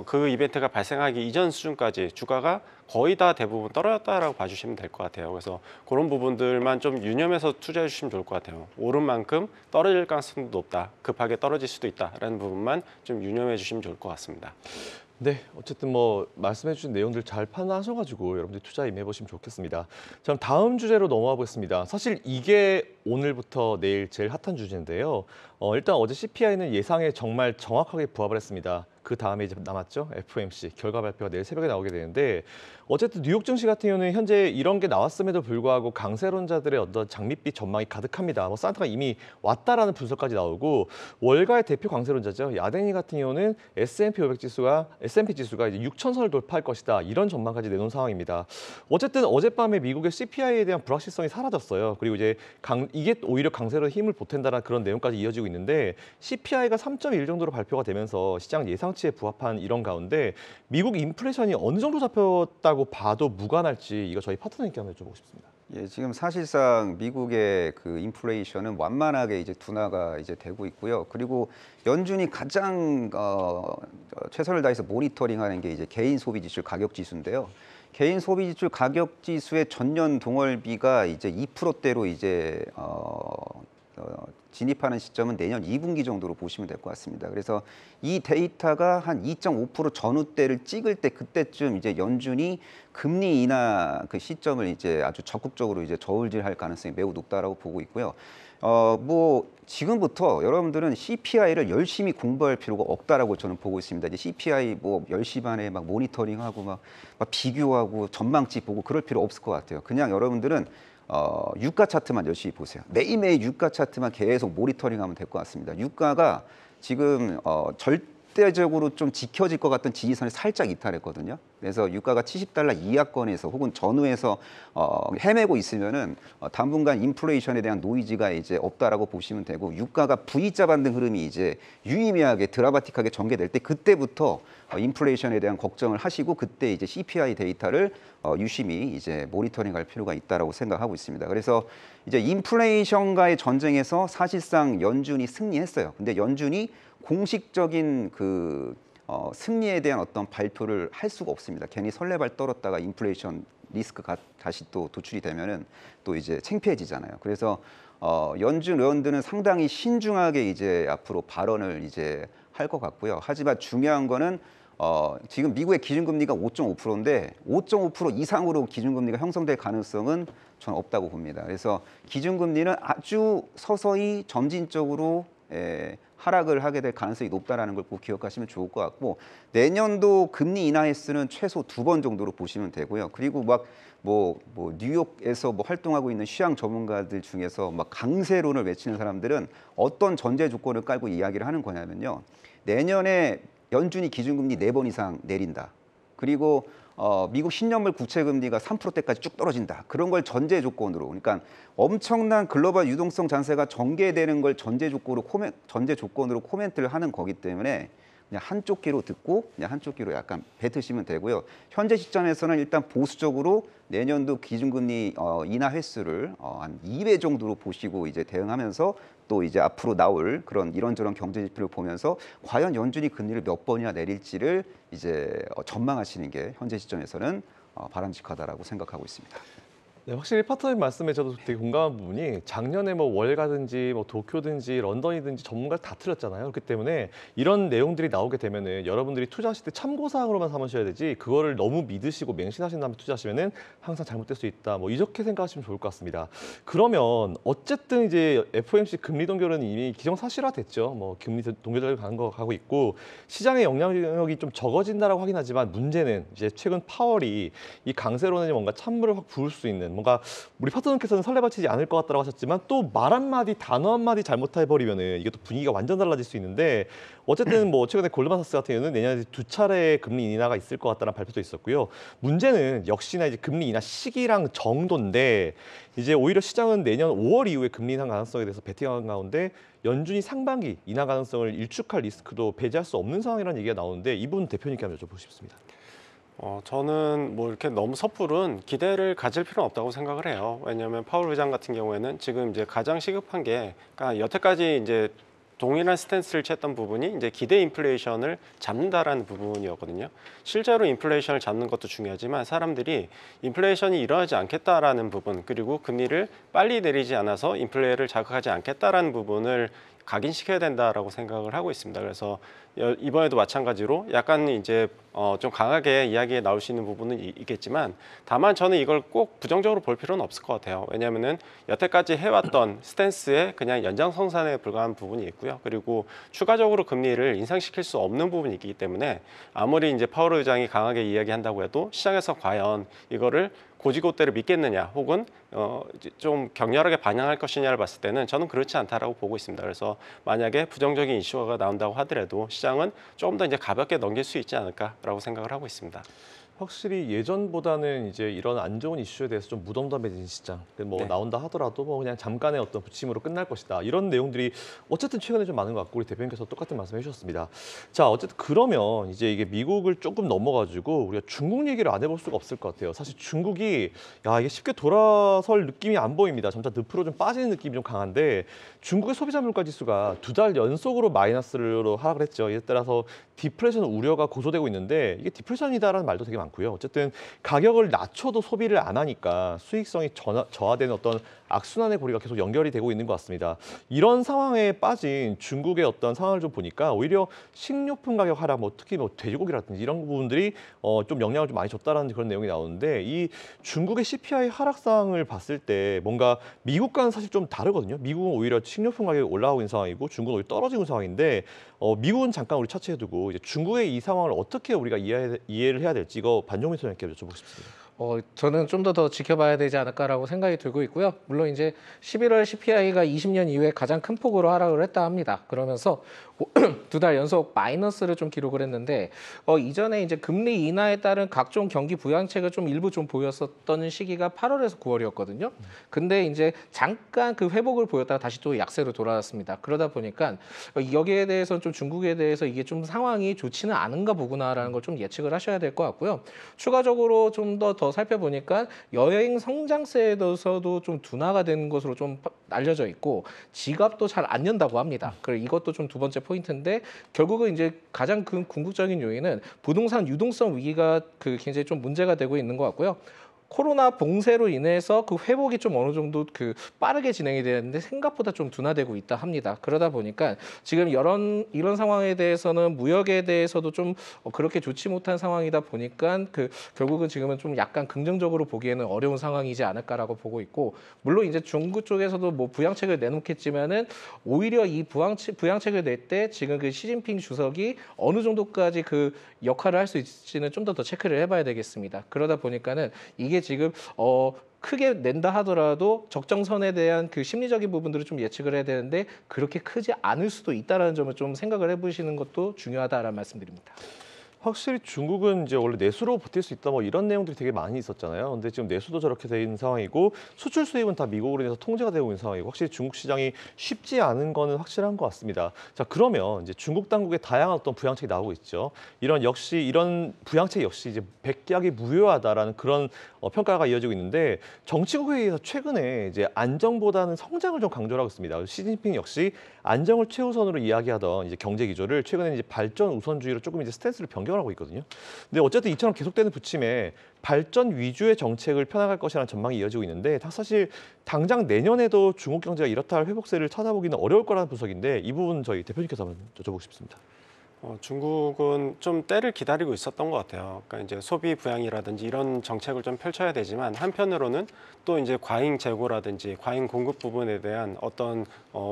그 이벤트가 발생하기 이전 수준까지 주가가 거의 다 대부분 떨어졌다라고 봐주시면 될 것 같아요. 그래서 그런 부분들만 좀 유념해서 투자해 주시면 좋을 것 같아요. 오른 만큼 떨어질 가능성도 높다, 급하게 떨어질 수도 있다라는 부분만 좀 유념해 주시면 좋을 것 같습니다. 네, 어쨌든 뭐 말씀해 주신 내용들 잘 판단하셔가지고 여러분들 투자에 임해보시면 좋겠습니다. 자, 그럼 다음 주제로 넘어가 보겠습니다. 사실 이게 오늘부터 내일 제일 핫한 주제인데요. 일단 어제 CPI는 예상에 정말 정확하게 부합을 했습니다. 그 다음에 이제 남았죠. FOMC 결과 발표가 내일 새벽에 나오게 되는데 어쨌든 뉴욕 증시 같은 경우는 현재 이런 게 나왔음에도 불구하고 강세론자들의 어떤 장밋빛 전망이 가득합니다. 뭐 산타가 이미 왔다라는 분석까지 나오고 월가의 대표 강세론자죠. 야댕이 같은 경우는 S&P 지수가 이제 6,000선을 돌파할 것이다. 이런 전망까지 내놓은 상황입니다. 어쨌든 어젯밤에 미국의 CPI에 대한 불확실성이 사라졌어요. 그리고 이제 이게 오히려 강세로 힘을 보탠다는 그런 내용까지 이어지고 있는데 CPI가 3.1 정도로 발표가 되면서 시장 예상치에 부합한 이런 가운데 미국 인플레이션이 어느 정도 잡혔다고 봐도 무관할지 이거 저희 파트너님께 한번 여쭤보고 싶습니다. 예, 지금 사실상 미국의 그 인플레이션은 완만하게 이제 둔화가 이제 되고 있고요. 그리고 연준이 가장 최선을 다해서 모니터링하는 게 이제 개인 소비 지출 가격 지수인데요. 개인 소비 지출 가격 지수의 전년 동월비가 이제 2%대로 이제 진입하는 시점은 내년 2분기 정도로 보시면 될 것 같습니다. 그래서 이 데이터가 한 2.5% 전후대를 찍을 때 그때쯤 이제 연준이 금리 인하 그 시점을 이제 아주 적극적으로 이제 저울질할 가능성이 매우 높다라고 보고 있고요. 뭐 지금부터 여러분들은 CPI를 열심히 공부할 필요가 없다라고 저는 보고 있습니다. 이제 CPI 뭐 10시 반에 막 모니터링하고 막 비교하고 전망치 보고 그럴 필요 없을 것 같아요. 그냥 여러분들은 유가 차트만 열심히 보세요. 매일매일 유가 차트만 계속 모니터링하면 될 것 같습니다. 유가가 지금 절대적으로 좀 지켜질 것 같던 지지선이 살짝 이탈했거든요. 그래서 유가가 70달러 이하권에서 혹은 전후에서 헤매고 있으면은 당분간 인플레이션에 대한 노이즈가 이제 없다라고 보시면 되고, 유가가 V자 반등 흐름이 이제 유의미하게 드라마틱하게 전개될 때 그때부터 인플레이션에 대한 걱정을 하시고 그때 이제 CPI 데이터를 유심히 이제 모니터링할 필요가 있다라고 생각하고 있습니다. 그래서 이제 인플레이션과의 전쟁에서 사실상 연준이 승리했어요. 근데 연준이 공식적인 승리에 대한 어떤 발표를 할 수가 없습니다. 괜히 설레발 떨었다가 인플레이션 리스크가 다시 또 도출이 되면은 또 이제 창피해지잖아요. 그래서 연준 의원들은 상당히 신중하게 이제 앞으로 발언을 이제 할 것 같고요. 하지만 중요한 거는 지금 미국의 기준금리가 5.5%인데 5.5% 이상으로 기준금리가 형성될 가능성은 저는 없다고 봅니다. 그래서 기준금리는 아주 서서히 점진적으로 하락을 하게 될 가능성이 높다라는 걸 꼭 기억하시면 좋을 것 같고, 내년도 금리 인하 횟수는 최소 2번 정도로 보시면 되고요. 그리고 뭐 뉴욕에서 뭐 활동하고 있는 시장 전문가들 중에서 막 강세론을 외치는 사람들은 어떤 전제 조건을 깔고 이야기를 하는 거냐면요. 내년에 연준이 기준금리 4번 이상 내린다. 그리고 미국 10년물 국채금리가 3%대까지 쭉 떨어진다. 그런 걸 전제 조건으로, 그러니까 엄청난 글로벌 유동성 잔세가 전개되는 걸 전제 조건으로 코멘트를 하는 거기 때문에 그냥 한쪽 귀로 듣고 그냥 한쪽 귀로 약간 뱉으시면 되고요. 현재 시점에서는 일단 보수적으로 내년도 기준금리 인하 횟수를 한 2배 정도로 보시고 이제 대응하면서 또 이제 앞으로 나올 그런 이런저런 경제 지표를 보면서 과연 연준이 금리를 몇 번이나 내릴지를 이제 전망하시는 게 현재 시점에서는 바람직하다라고 생각하고 있습니다. 네, 확실히 파트너님 말씀에 저도 되게 공감한 부분이, 작년에 뭐 월가든지 뭐 도쿄든지 런던이든지 전문가 다 틀렸잖아요. 그렇기 때문에 이런 내용들이 나오게 되면은 여러분들이 투자하실 때 참고사항으로만 삼으셔야 되지, 그거를 너무 믿으시고 맹신하신 다음에 투자하시면은 항상 잘못될 수 있다. 뭐 이렇게 생각하시면 좋을 것 같습니다. 그러면 어쨌든 이제 FOMC 금리 동결은 이미 기정사실화됐죠. 뭐 금리 동결을 가고 있고 시장의 영향력이 좀 적어진다라고 하긴 하지만, 문제는 이제 최근 파월이 이 강세론에 뭔가 찬물을 확 부을 수 있는, 뭔가 우리 파트너님께서는 설레발치지 않을 것 같다고 하셨지만 또 말 한마디 단어 한마디 잘못해버리면은 이게 또 분위기가 완전 달라질 수 있는데, 어쨌든 뭐 최근에 골드만삭스 같은 경우는 내년에 2차례 금리 인하가 있을 것 같다는 발표도 있었고요. 문제는 역시나 이제 금리 인하 시기랑 정도인데, 이제 오히려 시장은 내년 5월 이후에 금리 인하 가능성에 대해서 베팅하는 가운데 연준이 상반기 인하 가능성을 일축할 리스크도 배제할 수 없는 상황이라는 얘기가 나오는데, 이 부분 대표님께 한번 여쭤보고 싶습니다. 저는 뭐 이렇게 너무 섣부른 기대를 가질 필요는 없다고 생각을 해요. 왜냐하면 파월 의장 같은 경우에는 지금 이제 가장 시급한 게, 그러니까 여태까지 이제 동일한 스탠스를 취했던 부분이 이제 기대 인플레이션을 잡는다라는 부분이었거든요. 실제로 인플레이션을 잡는 것도 중요하지만 사람들이 인플레이션이 일어나지 않겠다라는 부분, 그리고 금리를 빨리 내리지 않아서 인플레를 자극하지 않겠다라는 부분을 각인시켜야 된다라고 생각을 하고 있습니다. 그래서 이번에도 마찬가지로 약간 이제 좀 강하게 이야기에 나올 수 있는 부분은 있겠지만, 다만 저는 이걸 꼭 부정적으로 볼 필요는 없을 것 같아요. 왜냐하면은 여태까지 해왔던 스탠스에 그냥 연장선상에 불과한 부분이 있고요. 그리고 추가적으로 금리를 인상시킬 수 없는 부분이 있기 때문에 아무리 이제 파월 의장이 강하게 이야기한다고 해도 시장에서 과연 이거를 고지고대를 믿겠느냐, 혹은 좀 격렬하게 반영할 것이냐를 봤을 때는 저는 그렇지 않다라고 보고 있습니다. 그래서 만약에 부정적인 이슈가 나온다고 하더라도 시장은 조금 더 이제 가볍게 넘길 수 있지 않을까라고 생각을 하고 있습니다. 확실히 예전보다는 이제 이런 안 좋은 이슈에 대해서 좀 무덤덤해진 시장, 뭐 네. 나온다 하더라도 뭐 그냥 잠깐의 어떤 부침으로 끝날 것이다, 이런 내용들이 어쨌든 최근에 좀 많은 것 같고, 우리 대표님께서 똑같은 말씀 해주셨습니다. 자, 어쨌든 그러면 이제 이게 미국을 조금 넘어가지고 우리가 중국 얘기를 안 해볼 수가 없을 것 같아요. 사실 중국이 이게 쉽게 돌아설 느낌이 안 보입니다. 점차 늪으로 좀 빠지는 느낌이 좀 강한데, 중국의 소비자 물가 지수가 2달 연속으로 마이너스로 하락을 했죠. 이에 따라서 디플레이션 우려가 고조되고 있는데, 이게 디플레이션이다라는 말도 되게 많거든요. 않고요. 어쨌든 가격을 낮춰도 소비를 안 하니까 수익성이 저하되는 어떤 악순환의 고리가 계속 연결이 되고 있는 것 같습니다. 이런 상황에 빠진 중국의 어떤 상황을 좀 보니까 오히려 식료품 가격 하락, 뭐 특히 뭐 돼지고기라든지 이런 부분들이 좀 영향을 좀 많이 줬다라는 그런 내용이 나오는데 이 중국의 CPI 하락 상황을 봤을 때 뭔가 미국과는 사실 좀 다르거든요. 미국은 오히려 식료품 가격이 올라가고 있는 상황이고 중국은 오히려 떨어지고 있는 상황인데 미국은 잠깐 우리 차치해두고 이제 중국의 이 상황을 어떻게 우리가 이해를 해야 될지 이거 반정민 소장님께 여쭤보고 싶습니다. 저는 좀 더 지켜봐야 되지 않을까라고 생각이 들고 있고요. 물론 이제 11월 CPI가 20년 이후에 가장 큰 폭으로 하락을 했다 합니다. 그러면서 2달 연속 마이너스를 좀 기록을 했는데 이전에 이제 금리 인하에 따른 각종 경기 부양책을 좀 일부 좀 보였었던 시기가 8월에서 9월이었거든요. 근데 이제 잠깐 그 회복을 보였다가 다시 또 약세로 돌아왔습니다. 그러다 보니까 여기에 대해서는 좀 중국에 대해서 이게 좀 상황이 좋지는 않은가 보구나라는 걸 좀 예측을 하셔야 될 것 같고요. 추가적으로 좀 더 살펴보니까 여행 성장세에 대해서도 좀 둔화가 되는 것으로 좀 알려져 있고 지갑도 잘 안 연다고 합니다. 그리고 이것도 좀 두 번째 포인트인데 결국은 이제 가장 큰 궁극적인 요인은 부동산 유동성 위기가 굉장히 좀 문제가 되고 있는 것 같고요. 코로나 봉쇄로 인해서 그 회복이 좀 어느 정도 빠르게 진행이 되는데 생각보다 좀 둔화되고 있다 합니다. 그러다 보니까 지금 이런 상황에 대해서는 무역에 대해서도 좀 그렇게 좋지 못한 상황이다 보니까 결국은 지금은 좀 약간 긍정적으로 보기에는 어려운 상황이지 않을까라고 보고 있고 물론 이제 중국 쪽에서도 뭐 부양책을 내놓겠지만은 오히려 이 부양책을 낼 때 지금 시진핑 주석이 어느 정도까지 역할을 할 수 있을지는 좀 더 체크를 해봐야 되겠습니다. 그러다 보니까는 이게 지금 크게 낸다 하더라도 적정선에 대한 심리적인 부분들을 좀 예측을 해야 되는데 그렇게 크지 않을 수도 있다는 점을 좀 생각을 해보시는 것도 중요하다라는 말씀드립니다. 확실히 중국은 이제 원래 내수로 버틸 수 있다 뭐 이런 내용들이 되게 많이 있었잖아요. 근데 지금 내수도 저렇게 돼 있는 상황이고 수출 수입은 다 미국으로 인해서 통제가 되고 있는 상황이고 확실히 중국 시장이 쉽지 않은 거는 확실한 것 같습니다. 자, 그러면 이제 중국 당국의 다양한 어떤 부양책이 나오고 있죠. 이런 부양책 역시 이제 백약이 무효하다라는 그런 평가가 이어지고 있는데 정치국 회의에서 최근에 이제 안정보다는 성장을 좀 강조를 하고 있습니다. 시진핑 역시 안정을 최우선으로 이야기하던 이제 경제 기조를 최근에 이제 발전 우선주의로 조금 이제 스탠스를 변경하고 있거든요. 근데 어쨌든 이처럼 계속되는 부침에 발전 위주의 정책을 펴나갈 것이라는 전망이 이어지고 있는데 사실 당장 내년에도 중국 경제가 이렇다 할 회복세를 찾아보기는 어려울 거라는 분석인데 이 부분 저희 대표님께서 한번 여쭤보고 싶습니다. 중국은 좀 때를 기다리고 있었던 것 같아요. 그러니까 이제 소비 부양이라든지 이런 정책을 좀 펼쳐야 되지만 한편으로는 또 이제 과잉 재고라든지 과잉 공급 부분에 대한 어떤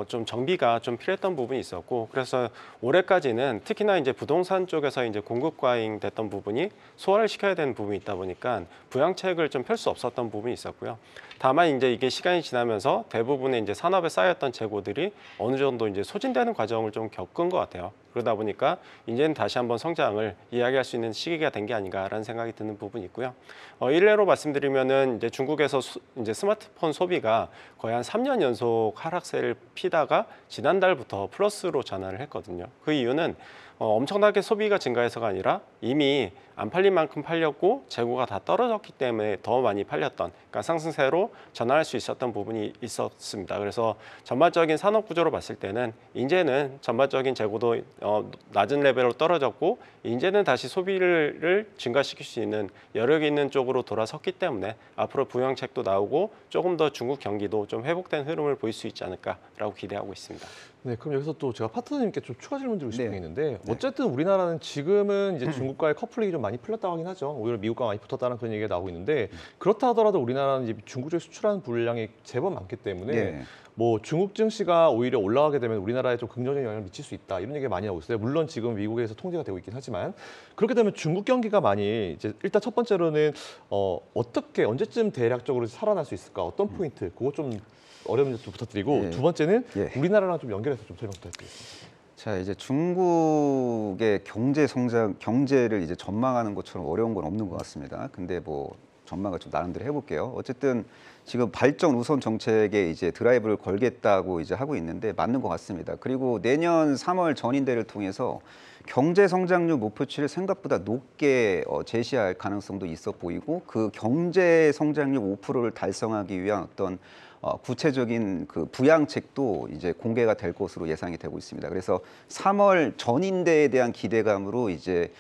좀 정비가 좀 필요했던 부분이 있었고 그래서 올해까지는 특히나 이제 부동산 쪽에서 이제 공급 과잉 됐던 부분이 소화를 시켜야 되는 부분이 있다 보니까 부양책을 좀 펼 수 없었던 부분이 있었고요. 다만 이제 이게 시간이 지나면서 대부분의 이제 산업에 쌓였던 재고들이 어느 정도 이제 소진되는 과정을 좀 겪은 것 같아요. 그러다 보니까 이제는 다시 한번 성장을 이야기할 수 있는 시기가 된 게 아닌가라는 생각이 드는 부분이 있고요. 일례로 말씀드리면은 이제 중국에서 이제 스마트폰 소비가 거의 한 3년 연속 하락세를 피다가 지난달부터 플러스로 전환을 했거든요. 그 이유는 엄청나게 소비가 증가해서가 아니라 이미 안 팔린 만큼 팔렸고 재고가 다 떨어졌기 때문에 더 많이 팔렸던 그러니까 상승세로 전환할 수 있었던 부분이 있었습니다. 그래서 전반적인 산업 구조로 봤을 때는 이제는 전반적인 재고도 낮은 레벨로 떨어졌고 이제는 다시 소비를 증가시킬 수 있는 여력 있는 쪽으로 돌아섰기 때문에 앞으로 부양책도 나오고 조금 더 중국 경기도 좀 회복된 흐름을 보일 수 있지 않을까라고 기대하고 있습니다. 네, 그럼 여기서 또 제가 파트너님께 좀 추가 질문 드리고 싶은 게 네. 있는데 어쨌든 우리나라는 지금은 이제 중국과의 커플링이 좀 많이 풀렸다고 하긴 하죠. 오히려 미국과 많이 붙었다는 그런 얘기가 나오고 있는데 그렇다 하더라도 우리나라는 이제 중국 쪽에 수출하는 분량이 제법 많기 때문에 네. 뭐 중국 증시가 오히려 올라가게 되면 우리나라에 좀 긍정적인 영향을 미칠 수 있다 이런 얘기가 많이 나오고 있어요. 물론 지금 미국에서 통제가 되고 있긴 하지만 그렇게 되면 중국 경기가 많이 이제 일단 첫 번째로는 어떻게 언제쯤 대략적으로 살아날 수 있을까 어떤 포인트 그거 좀 어려운 좀 부탁드리고 예. 두 번째는 예. 우리나라랑 좀 연결해서 좀 설명 부탁드리겠습니다. 자, 이제 중국의 경제 성장, 경제를 이제 전망하는 것처럼 어려운 건 없는 것 같습니다. 근데 뭐 전망을 좀 나름대로 해볼게요. 어쨌든 지금 발전 우선 정책에 이제 드라이브를 걸겠다고 이제 하고 있는데 맞는 것 같습니다. 그리고 내년 3월 전인대를 통해서 경제 성장률 목표치를 생각보다 높게 제시할 가능성도 있어 보이고 그 경제 성장률 5%를 달성하기 위한 어떤 구체적인 그 부양책도 이제 공개가 될 것으로 예상이 되고 있습니다. 그래서 3월 전인대에 대한 기대감으로 이제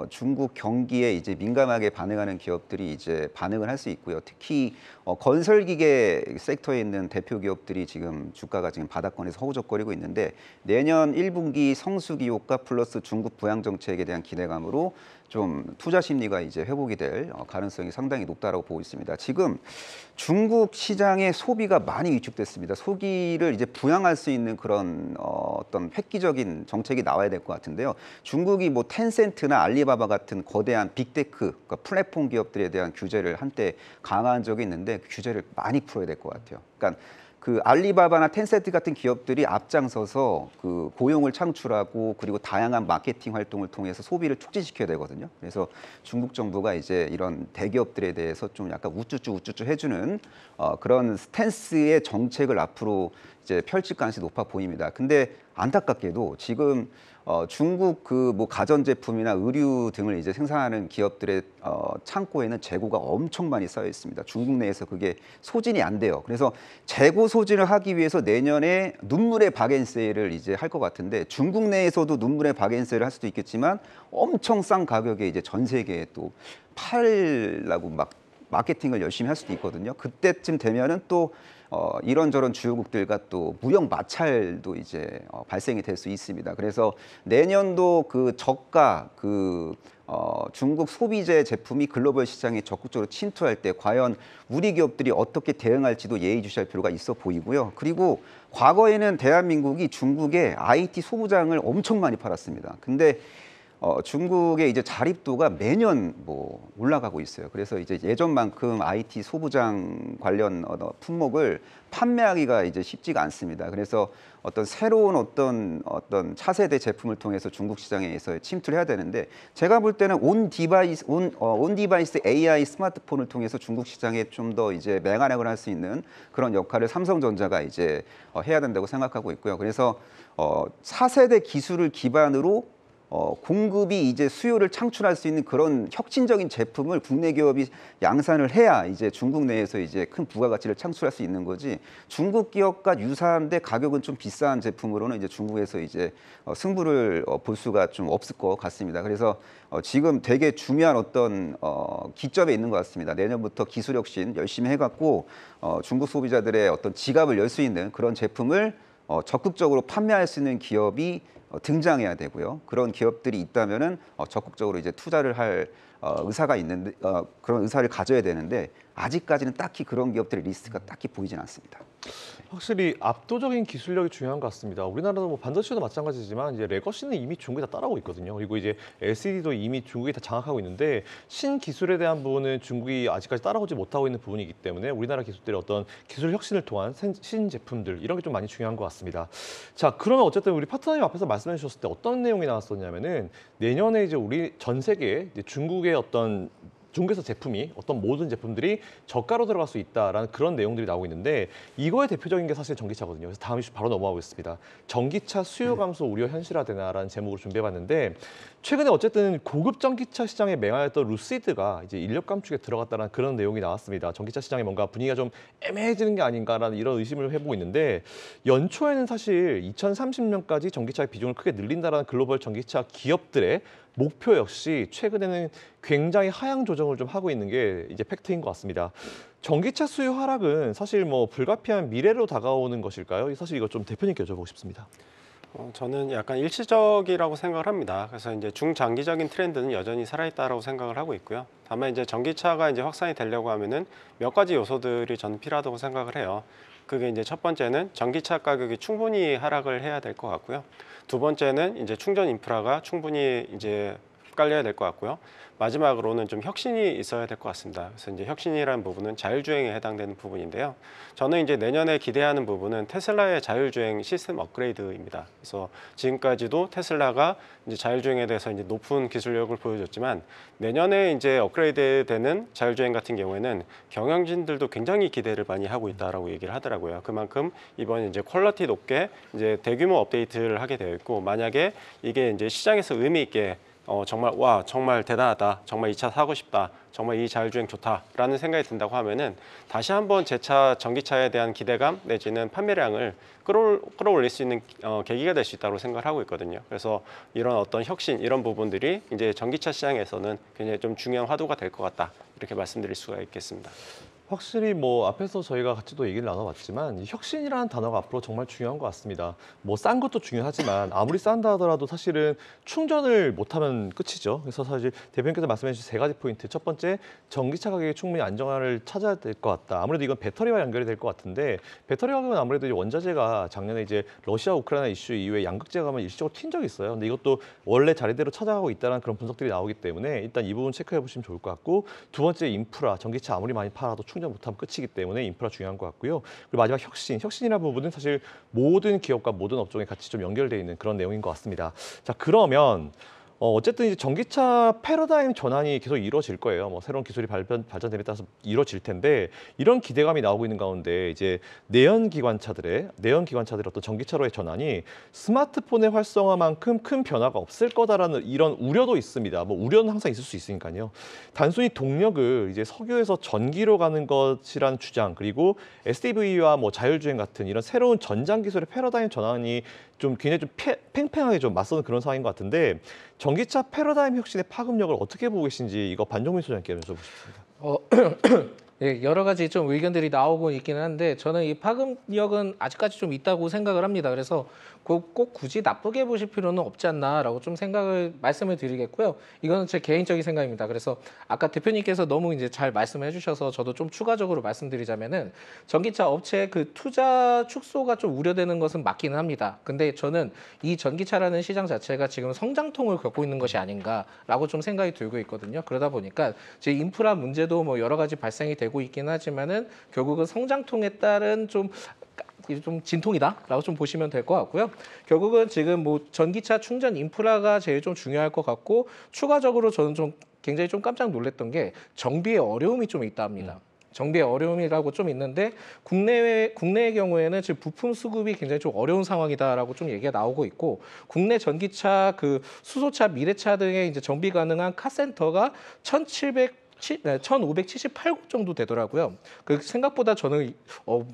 중국 경기에 이제 민감하게 반응하는 기업들이 이제 반응을 할 수 있고요. 특히 건설기계 섹터에 있는 대표 기업들이 지금 주가가 지금 바닥권에서 허우적거리고 있는데 내년 1분기 성수기 효과 플러스 중국 부양 정책에 대한 기대감으로 좀 투자 심리가 이제 회복이 될 가능성이 상당히 높다라고 보고 있습니다. 지금 중국 시장의 소비가 많이 위축됐습니다. 소비를 이제 부양할 수 있는 그런 어떤 획기적인 정책이 나와야 될 것 같은데요. 중국이 뭐 텐센트나 알리바바 같은 거대한 빅테크, 그러니까 플랫폼 기업들에 대한 규제를 한때 강화한 적이 있는데 그 규제를 많이 풀어야 될 것 같아요. 그러니까 그 알리바바나 텐센트 같은 기업들이 앞장서서 그 고용을 창출하고 그리고 다양한 마케팅 활동을 통해서 소비를 촉진시켜야 되거든요. 그래서 중국 정부가 이제 이런 대기업들에 대해서 좀 약간 우쭈쭈 해주는 그런 스탠스의 정책을 앞으로 이제 펼칠 가능성이 높아 보입니다. 근데 안타깝게도 지금 중국 그 뭐 가전제품이나 의류 등을 이제 생산하는 기업들의 창고에는 재고가 엄청 많이 쌓여 있습니다. 중국 내에서 그게 소진이 안 돼요. 그래서 재고 소진을 하기 위해서 내년에 눈물의 박앤세일을 이제 할 것 같은데 중국 내에서도 눈물의 박앤세일을 할 수도 있겠지만 엄청 싼 가격에 이제 전 세계에 또 팔라고 막 마케팅을 열심히 할 수도 있거든요. 그때쯤 되면은 또 이런저런 주요국들과 또 무역 마찰도 이제 발생이 될 수 있습니다. 그래서 내년도 그 저가 중국 소비재 제품이 글로벌 시장에 적극적으로 침투할 때 과연 우리 기업들이 어떻게 대응할지도 예의주시할 필요가 있어 보이고요. 그리고 과거에는 대한민국이 중국에 IT 소부장을 엄청 많이 팔았습니다. 근데 중국의 이제 자립도가 매년 뭐 올라가고 있어요. 그래서 이제 예전만큼 IT 소부장 관련 품목을 판매하기가 이제 쉽지가 않습니다. 그래서 어떤 새로운 어떤 차세대 제품을 통해서 중국 시장에서 침투를 해야 되는데 제가 볼 때는 온 디바이스 AI 스마트폰을 통해서 중국 시장에 좀 더 이제 맹활약을 할 수 있는 그런 역할을 삼성전자가 이제 해야 된다고 생각하고 있고요. 그래서 4세대 기술을 기반으로 공급이 이제 수요를 창출할 수 있는 그런 혁신적인 제품을 국내 기업이 양산을 해야 이제 중국 내에서 이제 큰 부가가치를 창출할 수 있는 거지. 중국 기업과 유사한데 가격은 좀 비싼 제품으로는 이제 중국에서 이제 승부를 볼 수가 좀 없을 것 같습니다. 그래서 지금 되게 중요한 어떤 기점에 있는 것 같습니다. 내년부터 기술 혁신 열심히 해갖고 중국 소비자들의 어떤 지갑을 열 수 있는 그런 제품을 적극적으로 판매할 수 있는 기업이 등장해야 되고요. 그런 기업들이 있다면은 적극적으로 이제 투자를 할 의사가 있는데 그런 의사를 가져야 되는데 아직까지는 딱히 그런 기업들의 리스크가 딱히 보이진 않습니다. 확실히 압도적인 기술력이 중요한 것 같습니다. 우리나라도 뭐 반도체도 마찬가지지만 이제 레거시는 이미 중국이 다 따라오고 있거든요. 그리고 이제 LCD도 이미 중국이 다 장악하고 있는데 신기술에 대한 부분은 중국이 아직까지 따라오지 못하고 있는 부분이기 때문에 우리나라 기술들의 어떤 기술 혁신을 통한 신제품들 이런 게 좀 많이 중요한 것 같습니다. 자, 그러면 어쨌든 우리 파트너님 앞에서 말씀해 주셨을 때 어떤 내용이 나왔었냐면은 내년에 이제 우리 전 세계에 이제 중국의 어떤 중국에서 제품이 어떤 모든 제품들이 저가로 들어갈 수 있다라는 그런 내용들이 나오고 있는데 이거의 대표적인 게 사실 전기차거든요. 그래서 다음 이슈 바로 넘어가겠습니다. 전기차 수요 감소 우려 현실화되나라는 제목으로 준비해봤는데 최근에 어쨌든 고급 전기차 시장에 맹하였던 루시드가 이제 인력 감축에 들어갔다는 그런 내용이 나왔습니다. 전기차 시장에 뭔가 분위기가 좀 애매해지는 게 아닌가라는 이런 의심을 해보고 있는데 연초에는 사실 2030년까지 전기차의 비중을 크게 늘린다라는 글로벌 전기차 기업들의 목표 역시 최근에는 굉장히 하향 조정을 좀 하고 있는 게 이제 팩트인 것 같습니다. 전기차 수요 하락은 사실 뭐 불가피한 미래로 다가오는 것일까요? 사실 이거 좀 대표님께 여쭤보고 싶습니다. 저는 약간 일시적이라고 생각을 합니다. 그래서 이제 중장기적인 트렌드는 여전히 살아있다라고 생각을 하고 있고요. 다만 이제 전기차가 이제 확산이 되려고 하면은 몇 가지 요소들이 저는 필요하다고 생각을 해요. 그게 이제 첫 번째는 전기차 가격이 충분히 하락을 해야 될 것 같고요. 두 번째는 이제 충전 인프라가 충분히 이제 깔려야 될 것 같고요. 마지막으로는 좀 혁신이 있어야 될 것 같습니다. 그래서 이제 혁신이라는 부분은 자율주행에 해당되는 부분인데요. 저는 이제 내년에 기대하는 부분은 테슬라의 자율주행 시스템 업그레이드입니다. 그래서 지금까지도 테슬라가 이제 자율주행에 대해서 이제 높은 기술력을 보여줬지만 내년에 이제 업그레이드되는 자율주행 같은 경우에는 경영진들도 굉장히 기대를 많이 하고 있다라고 얘기를 하더라고요. 그만큼 이번 이제 퀄리티 높게 이제 대규모 업데이트를 하게 되어 있고 만약에 이게 이제 시장에서 의미 있게 정말 정말 대단하다, 정말 이 차 사고 싶다, 정말 이 자율주행 좋다라는 생각이 든다고 하면은 다시 한번 제 차 전기차에 대한 기대감 내지는 판매량을 끌어올릴 수 있는 계기가 될 수 있다고 생각을 하고 있거든요. 그래서 이런 어떤 혁신 이런 부분들이 이제 전기차 시장에서는 굉장히 좀 중요한 화두가 될 것 같다, 이렇게 말씀드릴 수가 있겠습니다. 확실히 뭐 앞에서 저희가 같이 또 얘기를 나눠봤지만 이 혁신이라는 단어가 앞으로 정말 중요한 것 같습니다. 뭐 싼 것도 중요하지만 아무리 싼다 하더라도 사실은 충전을 못하면 끝이죠. 그래서 사실 대표님께서 말씀해 주신 세 가지 포인트. 첫 번째, 전기차 가격이 충분히 안정화를 찾아야 될 것 같다. 아무래도 이건 배터리와 연결이 될 것 같은데 배터리 가격은 아무래도 이제 원자재가 작년에 이제 러시아 우크라이나 이슈 이후에 양극재가 일시적으로 튄 적이 있어요. 근데 이것도 원래 자리대로 찾아가고 있다는 그런 분석들이 나오기 때문에 일단 이 부분 체크해 보시면 좋을 것 같고, 두 번째 인프라, 전기차 아무리 많이 팔아도 충전 못하면 끝이기 때문에 인프라 중요한 것 같고요. 그리고 마지막 혁신이라는 부분은 사실 모든 기업과 모든 업종에 같이 좀 연결되어 있는 그런 내용인 것 같습니다. 자, 그러면 어쨌든 이제 전기차 패러다임 전환이 계속 이루어질 거예요. 뭐 새로운 기술이 발전됨에 따라서 이루어질 텐데, 이런 기대감이 나오고 있는 가운데 이제 내연 기관차들의 어떤 전기차로의 전환이 스마트폰의 활성화만큼 큰 변화가 없을 거다라는 이런 우려도 있습니다. 뭐 우려는 항상 있을 수 있으니까요. 단순히 동력을 이제 석유에서 전기로 가는 것이라는 주장, 그리고 SDV와 뭐 자율주행 같은 이런 새로운 전장 기술의 패러다임 전환이 좀 굉장히 좀 팽팽하게 좀 맞서는 그런 상황인 것 같은데, 전기차 패러다임 혁신의 파급력을 어떻게 보고 계신지 이거 반정민 소장님께 여쭤보고 싶습니다. 예, 여러 가지 좀 의견들이 나오고 있기는 한데 저는 이 파급력은 아직까지 좀 있다고 생각을 합니다. 그래서 꼭 굳이 나쁘게 보실 필요는 없지 않나라고 좀 말씀을 드리겠고요. 이거는 제 개인적인 생각입니다. 그래서 아까 대표님께서 너무 이제 잘 말씀해 주셔서 저도 좀 추가적으로 말씀드리자면은 전기차 업체의 그 투자 축소가 좀 우려되는 것은 맞기는 합니다. 근데 저는 이 전기차라는 시장 자체가 지금 성장통을 겪고 있는 것이 아닌가라고 좀 생각이 들고 있거든요. 그러다 보니까 제 인프라 문제도 뭐 여러 가지 발생이 되고 있긴 하지만은 결국은 성장통에 따른 좀 진통이다라고 좀 보시면 될 것 같고요. 결국은 지금 뭐 전기차 충전 인프라가 제일 좀 중요할 것 같고, 추가적으로 저는 좀 굉장히 좀 깜짝 놀랐던 게 정비의 어려움이 좀 있다 합니다. 정비의 어려움이라고 좀 있는데 국내의 경우에는 지금 부품 수급이 굉장히 좀 어려운 상황이다라고 좀 얘기가 나오고 있고, 국내 전기차 그 수소차, 미래차 등의 이제 정비 가능한 카센터가 1,578곳 정도 되더라고요. 그 생각보다 저는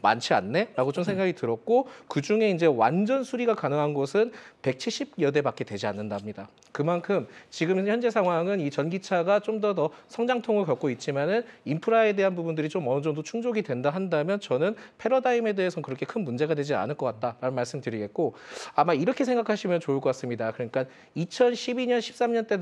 많지 않네라고 좀 생각이 들었고, 그 중에 이제 완전 수리가 가능한 곳은 170여 대밖에 되지 않는답니다. 그만큼 지금 현재 상황은 이 전기차가 좀 더 성장통을 겪고 있지만은 인프라에 대한 부분들이 좀 어느 정도 충족이 된다 한다면 저는 패러다임에 대해서는 그렇게 큰 문제가 되지 않을 것 같다라는 말씀드리겠고, 아마 이렇게 생각하시면 좋을 것 같습니다. 그러니까 2012년, 13년 때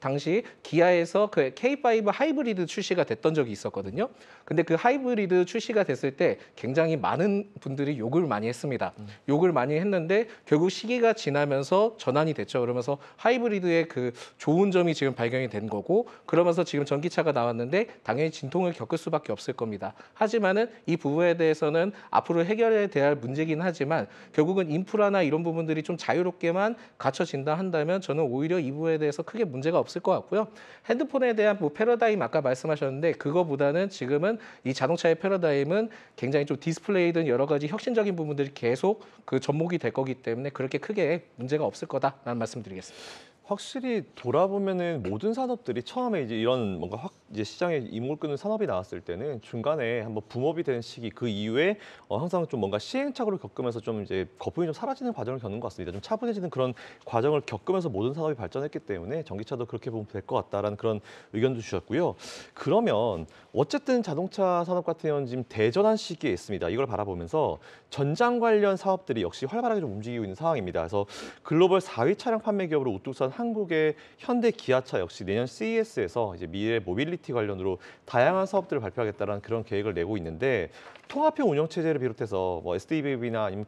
당시 기아에서 그 K5 하이브리드 출시가 됐던 적이 있었거든요. 근데 그 하이브리드 출시가 됐을 때 굉장히 많은 분들이 욕을 많이 했습니다. 욕을 많이 했는데 결국 시기가 지나면서 전환이 됐죠. 그러면서 하이브리드의 그 좋은 점이 지금 발견이 된 거고, 그러면서 지금 전기차가 나왔는데 당연히 진통을 겪을 수밖에 없을 겁니다. 하지만은 이 부분에 대해서는 앞으로 해결해야 될 문제긴 하지만 결국은 인프라나 이런 부분들이 좀 자유롭게만 갖춰진다 한다면 저는 오히려 이 부분에 대해서 크게 문제가 없을 것 같고요. 핸드폰에 대한 뭐 패러다임 아까 말씀하셨는데 그거보다는 지금은 이 자동차의 패러다임은 굉장히 좀 디스플레이 등 여러 가지 혁신적인 부분들이 계속 그 접목이 될 거기 때문에 그렇게 크게 문제가 없을 거다라는 말씀드리겠습니다. 확실히 돌아보면은 모든 산업들이 처음에 이제 이런 뭔가 이제 시장에 이목을 끄는 산업이 나왔을 때는 중간에 한번 붐업이 되는 시기, 그 이후에 항상 좀 뭔가 시행착오를 겪으면서 좀 이제 거품이 좀 사라지는 과정을 겪는 것 같습니다. 좀 차분해지는 그런 과정을 겪으면서 모든 산업이 발전했기 때문에 전기차도 그렇게 보면 될 것 같다라는 그런 의견도 주셨고요. 그러면 어쨌든 자동차 산업 같은 경우는 지금 대전환 시기에 있습니다. 이걸 바라보면서 전장 관련 사업들이 역시 활발하게 좀 움직이고 있는 상황입니다. 그래서 글로벌 4위 차량 판매 기업으로 우뚝 선 한국의 현대 기아차 역시 내년 CES에서 이제 미래 모빌리티 관련으로 다양한 사업들을 발표하겠다는 그런 계획을 내고 있는데, 통합형 운영 체제를 비롯해서 뭐 SDV나 아니면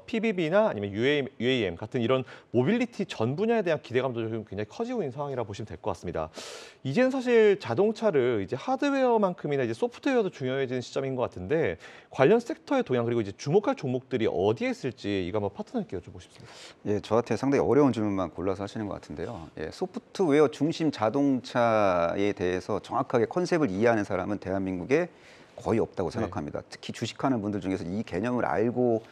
PBB나 아니면 UAM 같은 이런 모빌리티 전 분야에 대한 기대감도 좀 굉장히 커지고 있는 상황이라 보시면 될 것 같습니다. 이제는 사실 자동차를 이제 하드웨어만큼이나 이제 소프트웨어도 중요해지는 시점인 것 같은데, 관련 섹터의 동향 그리고 이제 주목할 종목들이 어디에 있을지 이거 한번 파트너님께 여쭤보고 싶습니다. 예, 저한테 상당히 어려운 질문만 골라서 하시는 것 같은데요. 예, 소프트웨어 중심 자동차에 대해서 정확하게 컨셉을 이해하는 사람은 대한민국에 거의 없다고 생각합니다. 특히 주식하는 분들 중에서 이 개념을 알고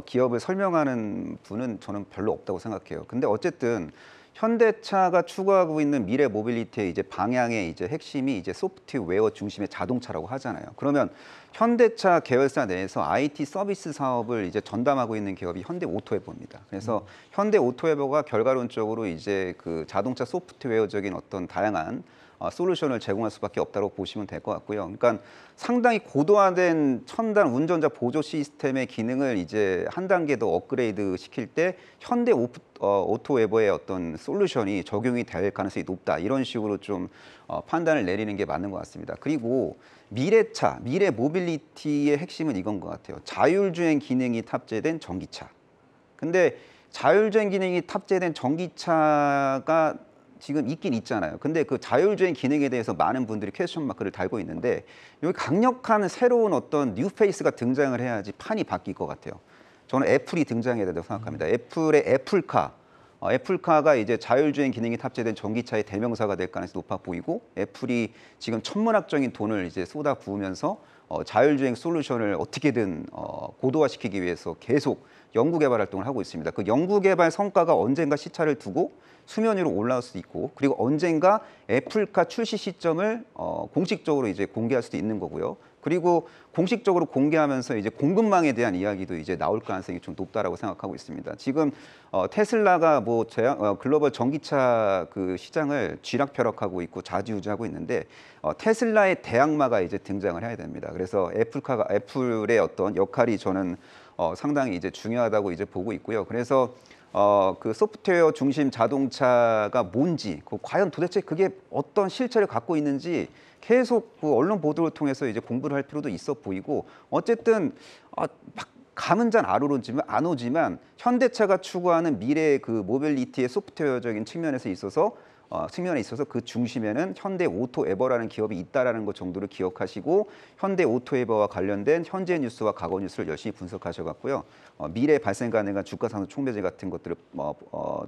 기업을 설명하는 분은 저는 별로 없다고 생각해요. 근데 어쨌든 현대차가 추구하고 있는 미래 모빌리티의 이제 방향의 이제 핵심이 이제 소프트웨어 중심의 자동차라고 하잖아요. 그러면 현대차 계열사 내에서 IT 서비스 사업을 이제 전담하고 있는 기업이 현대오토웨버입니다. 그래서 현대오토웨버가 결과론적으로 이제 그 자동차 소프트웨어적인 어떤 다양한 솔루션을 제공할 수밖에 없다고 보시면 될 것 같고요. 그러니까 상당히 고도화된 첨단 운전자 보조 시스템의 기능을 이제 한 단계 더 업그레이드 시킬 때 현대 오토웨버의 어떤 솔루션이 적용이 될 가능성이 높다. 이런 식으로 좀 판단을 내리는 게 맞는 것 같습니다. 그리고 미래차, 미래 모빌리티의 핵심은 이건 것 같아요. 자율주행 기능이 탑재된 전기차. 근데 자율주행 기능이 탑재된 전기차가 지금 있긴 있잖아요. 근데 그 자율주행 기능에 대해서 많은 분들이 퀘스천 마크를 달고 있는데 여기 강력한 새로운 어떤 뉴페이스가 등장을 해야지 판이 바뀔 것 같아요. 저는 애플이 등장해야 된다고 생각합니다. 애플의 애플카. 애플카가 이제 자율주행 기능이 탑재된 전기차의 대명사가 될 가능성이 높아 보이고 애플이 지금 천문학적인 돈을 이제 쏟아 부으면서 자율주행 솔루션을 어떻게든 고도화시키기 위해서 계속 연구 개발 활동을 하고 있습니다. 그 연구 개발 성과가 언젠가 시차를 두고 수면 위로 올라올 수도 있고 그리고 언젠가 애플카 출시 시점을 공식적으로 이제 공개할 수도 있는 거고요. 그리고 공식적으로 공개하면서 이제 공급망에 대한 이야기도 이제 나올 가능성이 좀 높다라고 생각하고 있습니다. 지금 테슬라가 뭐 글로벌 전기차 그 시장을 쥐락펴락하고 있고 좌지우지하고 있는데 테슬라의 대항마가 이제 등장을 해야 됩니다. 그래서 애플의 어떤 역할이 저는 상당히 이제 중요하다고 이제 보고 있고요. 그래서 그 소프트웨어 중심 자동차가 뭔지, 과연 도대체 그게 어떤 실체를 갖고 있는지 계속 그 언론 보도를 통해서 이제 공부를 할 필요도 있어 보이고 어쨌든 막 감은 잘 안 오지만 현대차가 추구하는 미래 그 모빌리티의 소프트웨어적인 측면에 있어서 그 중심에는 현대오토에버라는 기업이 있다라는 것 정도를 기억하시고 현대오토에버와 관련된 현재 뉴스와 과거 뉴스를 열심히 분석하셔갖고요. 미래 발생 가능한 주가상승 촉매제 같은 것들을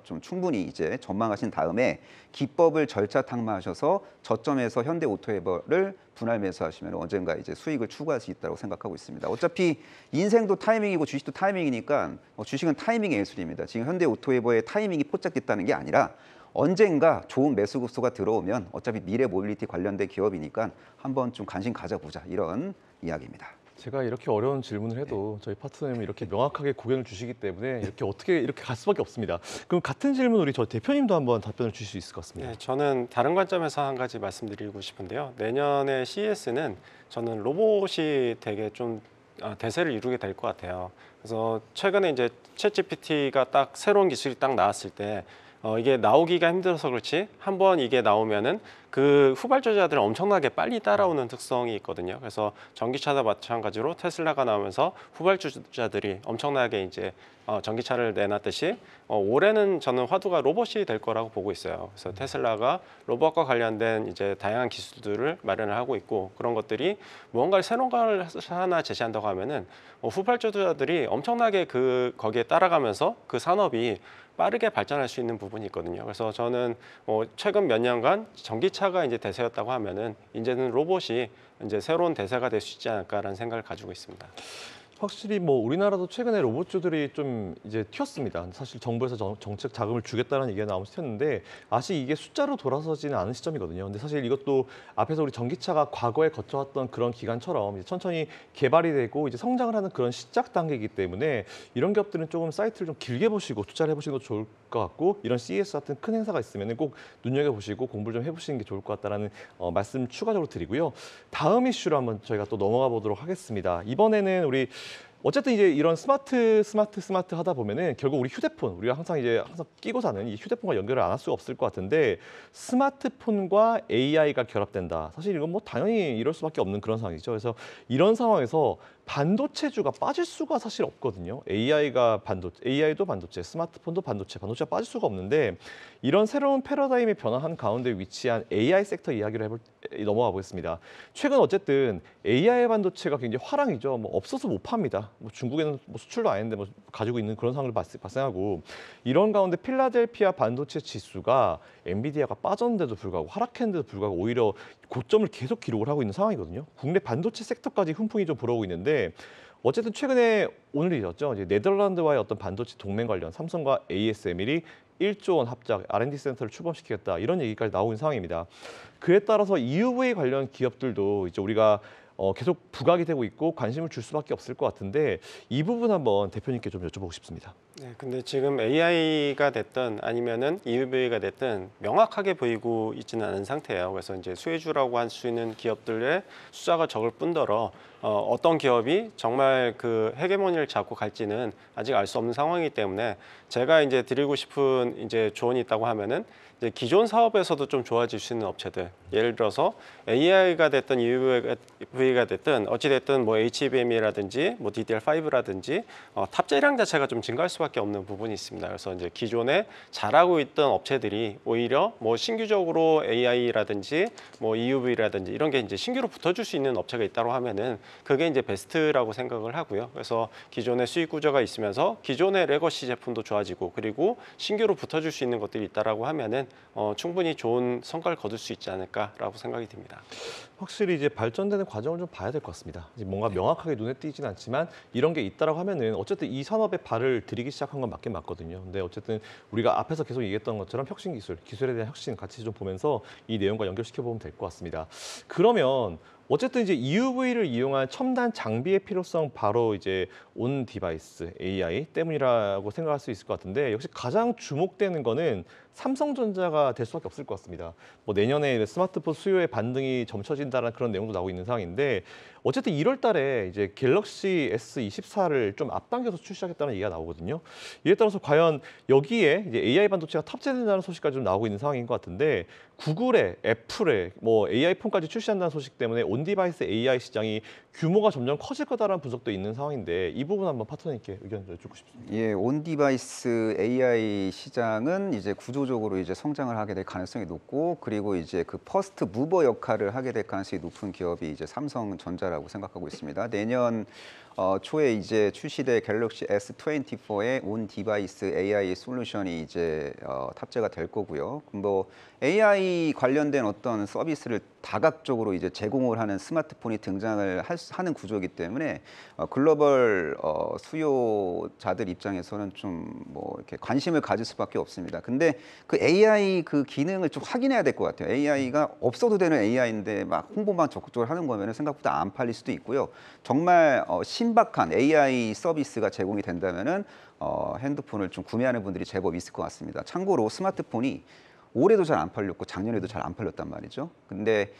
좀 충분히 이제 전망하신 다음에 기법을 절차 탕마하셔서 저점에서 현대오토에버를 분할 매수하시면 언젠가 이제 수익을 추구할 수 있다고 생각하고 있습니다. 어차피 인생도 타이밍이고 주식도 타이밍이니까 주식은 타이밍의 예술입니다. 지금 현대오토에버의 타이밍이 포착됐다는 게 아니라 언젠가 좋은 매수 급소가 들어오면 어차피 미래 모빌리티 관련된 기업이니까 한번 좀 관심 가져보자 이런 이야기입니다. 제가 이렇게 어려운 질문을 해도 저희 파트너님이 이렇게 명확하게 고견을 주시기 때문에 이렇게 갈 수밖에 없습니다. 그럼 같은 질문 우리 저 대표님도 한번 답변을 주실 수 있을 것 같습니다. 네, 저는 다른 관점에서 한 가지 말씀드리고 싶은데요. 내년에 CES는 저는 로봇이 되게 좀 대세를 이루게 될 것 같아요. 그래서 최근에 이제 챗GPT가 딱 새로운 기술이 딱 나왔을 때 이게 나오기가 힘들어서 그렇지 한번 이게 나오면은 그 후발주자들은 엄청나게 빨리 따라오는 특성이 있거든요. 그래서 전기차도 마찬가지로 테슬라가 나오면서 후발주자들이 엄청나게 이제 전기차를 내놨듯이 올해는 저는 화두가 로봇이 될 거라고 보고 있어요. 그래서 테슬라가 로봇과 관련된 이제 다양한 기술들을 마련을 하고 있고 그런 것들이 무언가를 새로운 걸 하나 제시한다고 하면은 후발주자들이 엄청나게 거기에 따라가면서 그 산업이 빠르게 발전할 수 있는 부분이 있거든요. 그래서 저는 최근 몇 년간 전기차가 이제 대세였다고 하면은 이제는 로봇이 이제 새로운 대세가 될 수 있지 않을까라는 생각을 가지고 있습니다. 확실히 뭐 우리나라도 최근에 로봇주들이 좀 이제 튀었습니다. 사실 정부에서 정책 자금을 주겠다는 얘기가 나오면서 튀었는데 아직 이게 숫자로 돌아서지는 않은 시점이거든요. 근데 사실 이것도 앞에서 우리 전기차가 과거에 거쳐왔던 그런 기간처럼 이제 천천히 개발이 되고 이제 성장을 하는 그런 시작 단계이기 때문에 이런 기업들은 조금 사이트를 좀 길게 보시고 투자를 해보시는 것도 좋을 것 같고 이런 CES 같은 큰 행사가 있으면 꼭 눈여겨보시고 공부를 좀 해보시는 게 좋을 것 같다는 말씀 추가적으로 드리고요. 다음 이슈로 한번 저희가 또 넘어가 보도록 하겠습니다. 이번에는 우리 어쨌든 이제 이런 스마트 하다 보면은 결국 우리 휴대폰, 우리가 항상 끼고 사는 이 휴대폰과 연결을 안 할 수가 없을 것 같은데 스마트폰과 AI가 결합된다. 사실 이건 뭐 당연히 이럴 수밖에 없는 그런 상황이죠. 그래서 이런 상황에서 반도체주가 빠질 수가 사실 없거든요. AI도 반도체, 스마트폰도 반도체가 빠질 수가 없는데 이런 새로운 패러다임이 변화한 가운데 위치한 AI 섹터 이야기를 넘어가 보겠습니다. 최근 어쨌든 AI 반도체가 굉장히 화랑이죠. 뭐 없어서 못 팝니다. 뭐 중국에는 뭐 수출도 아닌데 뭐 가지고 있는 그런 상황을 발생하고 이런 가운데 필라델피아 반도체 지수가 엔비디아가 빠졌는데도 불구하고 하락했는데도 불구하고 오히려 고점을 계속 기록을 하고 있는 상황이거든요. 국내 반도체 섹터까지 훈풍이 좀 불어오고 있는데 어쨌든 최근에 오늘이었죠. 이제 네덜란드와의 어떤 반도체 동맹 관련 삼성과 ASML이 1조 원 합작 R&D 센터를 출범시키겠다 이런 얘기까지 나오는 상황입니다. 그에 따라서 EUV 관련 기업들도 이제 우리가 계속 부각이 되고 있고 관심을 줄 수밖에 없을 것 같은데 이 부분 한번 대표님께 좀 여쭤보고 싶습니다. 네, 근데 지금 AI가 됐든 아니면은 EUV가 됐든 명확하게 보이고 있지는 않은 상태예요. 그래서 이제 수혜주라고 할 수 있는 기업들의 숫자가 적을 뿐더러 어떤 기업이 정말 그 헤게모니를 잡고 갈지는 아직 알 수 없는 상황이기 때문에 제가 이제 드리고 싶은 이제 조언이 있다고 하면은 이제 기존 사업에서도 좀 좋아질 수 있는 업체들, 예를 들어서 AI가 됐든 EUV가 됐든 어찌 됐든 뭐 HBM이라든지 뭐 DDR5라든지 탑재량 자체가 좀 증가할 수밖에 없는 부분이 있습니다. 그래서 이제 기존에 잘하고 있던 업체들이 오히려 뭐 신규적으로 AI라든지 뭐 EUV라든지 이런 게 이제 신규로 붙어줄 수 있는 업체가 있다고 하면은 그게 이제 베스트라고 생각을 하고요. 그래서 기존의 수익 구조가 있으면서 기존의 레거시 제품도 좋아지고 그리고 신규로 붙어줄 수 있는 것들이 있다라고 하면은 충분히 좋은 성과를 거둘 수 있지 않을까라고 생각이 듭니다. 확실히 이제 발전되는 과정을 좀 봐야 될 것 같습니다. 이제 뭔가 명확하게 눈에 띄진 않지만 이런 게 있다라고 하면은 어쨌든 이 산업에 발을 들이기 시작한 건 맞긴 맞거든요. 근데 어쨌든 우리가 앞에서 계속 얘기했던 것처럼 혁신 기술에 대한 혁신 같이 좀 보면서 이 내용과 연결시켜 보면 될 것 같습니다. 그러면 어쨌든 이제 EUV를 이용한 첨단 장비의 필요성 바로 이제 온 디바이스 AI 때문이라고 생각할 수 있을 것 같은데 역시 가장 주목되는 거는 삼성전자가 될 수밖에 없을 것 같습니다. 뭐 내년에 스마트폰 수요의 반등이 점쳐진다는 그런 내용도 나오고 있는 상황인데 어쨌든 1월 달에 이제 갤럭시 S24를 좀 앞당겨서 출시하겠다는 얘기가 나오거든요. 이에 따라서 과연 여기에 이제 AI 반도체가 탑재된다는 소식까지 좀 나오고 있는 상황인 것 같은데 구글에 애플에 뭐 AI 폰까지 출시한다는 소식 때문에 온 디바이스 AI 시장이 규모가 점점 커질 거다라는 분석도 있는 상황인데 이 부분 한번 파트너님께 의견 여쭙고 싶습니다. 예, 온 디바이스 AI 시장은 이제 구조적으로 이제 성장을 하게 될 가능성이 높고 그리고 이제 그 퍼스트 무버 역할을 하게 될 가능성이 높은 기업이 이제 삼성전자라고 생각하고 있습니다. 내년 초에 이제 출시될 갤럭시 S24의 온 디바이스 AI 솔루션이 이제 탑재가 될 거고요. 뭐 AI 관련된 어떤 서비스를 다각적으로 이제 제공을 하는 스마트폰이 등장을 하는 구조이기 때문에 글로벌 수요자들 입장에서는 좀 뭐 이렇게 관심을 가질 수밖에 없습니다. 근데 그 AI 그 기능을 좀 확인해야 될 것 같아요. AI가 없어도 되는 AI인데 막 홍보만 적극적으로 하는 거면 생각보다 안 팔릴 수도 있고요. 정말 신박한 AI 서비스가 제공이 된다면은 핸드폰을 좀 구매하는 분들이 제법 있을 것 같습니다. 참고로 스마트폰이 올해도 잘 안 팔렸고 작년에도 잘 안 팔렸단 말이죠. 근데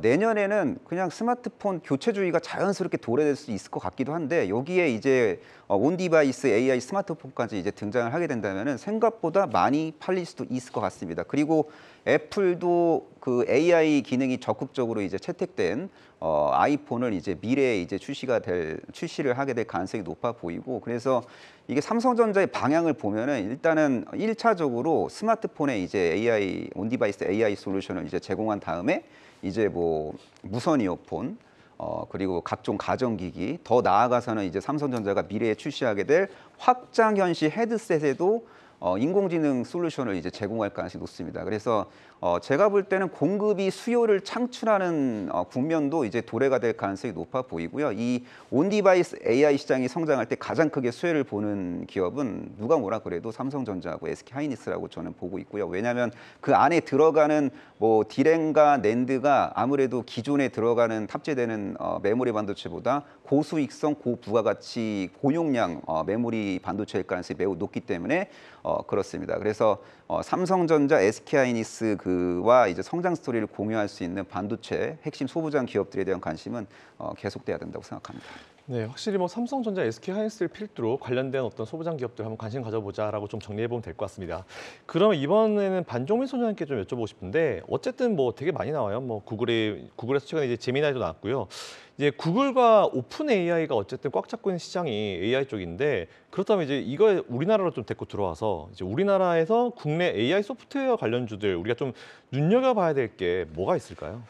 내년에는 그냥 스마트폰 교체주의가 자연스럽게 도래될 수 있을 것 같기도 한데 여기에 이제 온 디바이스 AI 스마트폰까지 이제 등장을 하게 된다면은 생각보다 많이 팔릴 수도 있을 것 같습니다. 그리고 애플도 그 AI 기능이 적극적으로 이제 채택된 아이폰을 이제 미래에 이제 출시를 하게 될 가능성이 높아 보이고 그래서 이게 삼성전자의 방향을 보면은 일단은 1차적으로 스마트폰에 이제 AI 온 디바이스 AI 솔루션을 이제 제공한 다음에 이제 뭐 무선 이어폰 그리고 각종 가전기기 더 나아가서는 이제 삼성전자가 미래에 출시하게 될 확장 현실 헤드셋에도 인공지능 솔루션을 이제 제공할 가능성이 높습니다. 그래서 제가 볼 때는 공급이 수요를 창출하는 국면도 이제 도래가 될 가능성이 높아 보이고요. 이 온디바이스 AI 시장이 성장할 때 가장 크게 수혜를 보는 기업은 누가 뭐라 그래도 삼성전자하고 SK하이닉스라고 저는 보고 있고요. 왜냐하면 그 안에 들어가는 뭐 디램과 낸드가 아무래도 기존에 들어가는 탑재되는 메모리 반도체보다 고수익성, 고부가가치, 고용량 메모리 반도체일 가능성이 매우 높기 때문에 그렇습니다. 그래서 삼성전자, SK하이닉스 그와 이제 성장 스토리를 공유할 수 있는 반도체 핵심 소부장 기업들에 대한 관심은 계속돼야 된다고 생각합니다. 네, 확실히 뭐 삼성전자, SK하이닉스를 필두로 관련된 어떤 소부장 기업들 한번 관심 가져보자라고 좀 정리해 보면 될 것 같습니다. 그러면 이번에는 반종민 소장님께 좀 여쭤보고 싶은데 어쨌든 뭐 되게 많이 나와요. 뭐 구글에서 최근에 이제 제미나이도 나왔고요. 이제 구글과 오픈 AI가 어쨌든 꽉 잡고 있는 시장이 AI 쪽인데 그렇다면 이제 이거 우리나라로 좀 데리고 들어와서 이제 우리나라에서 국내 AI 소프트웨어 관련주들 우리가 좀 눈여겨봐야 될 게 뭐가 있을까요?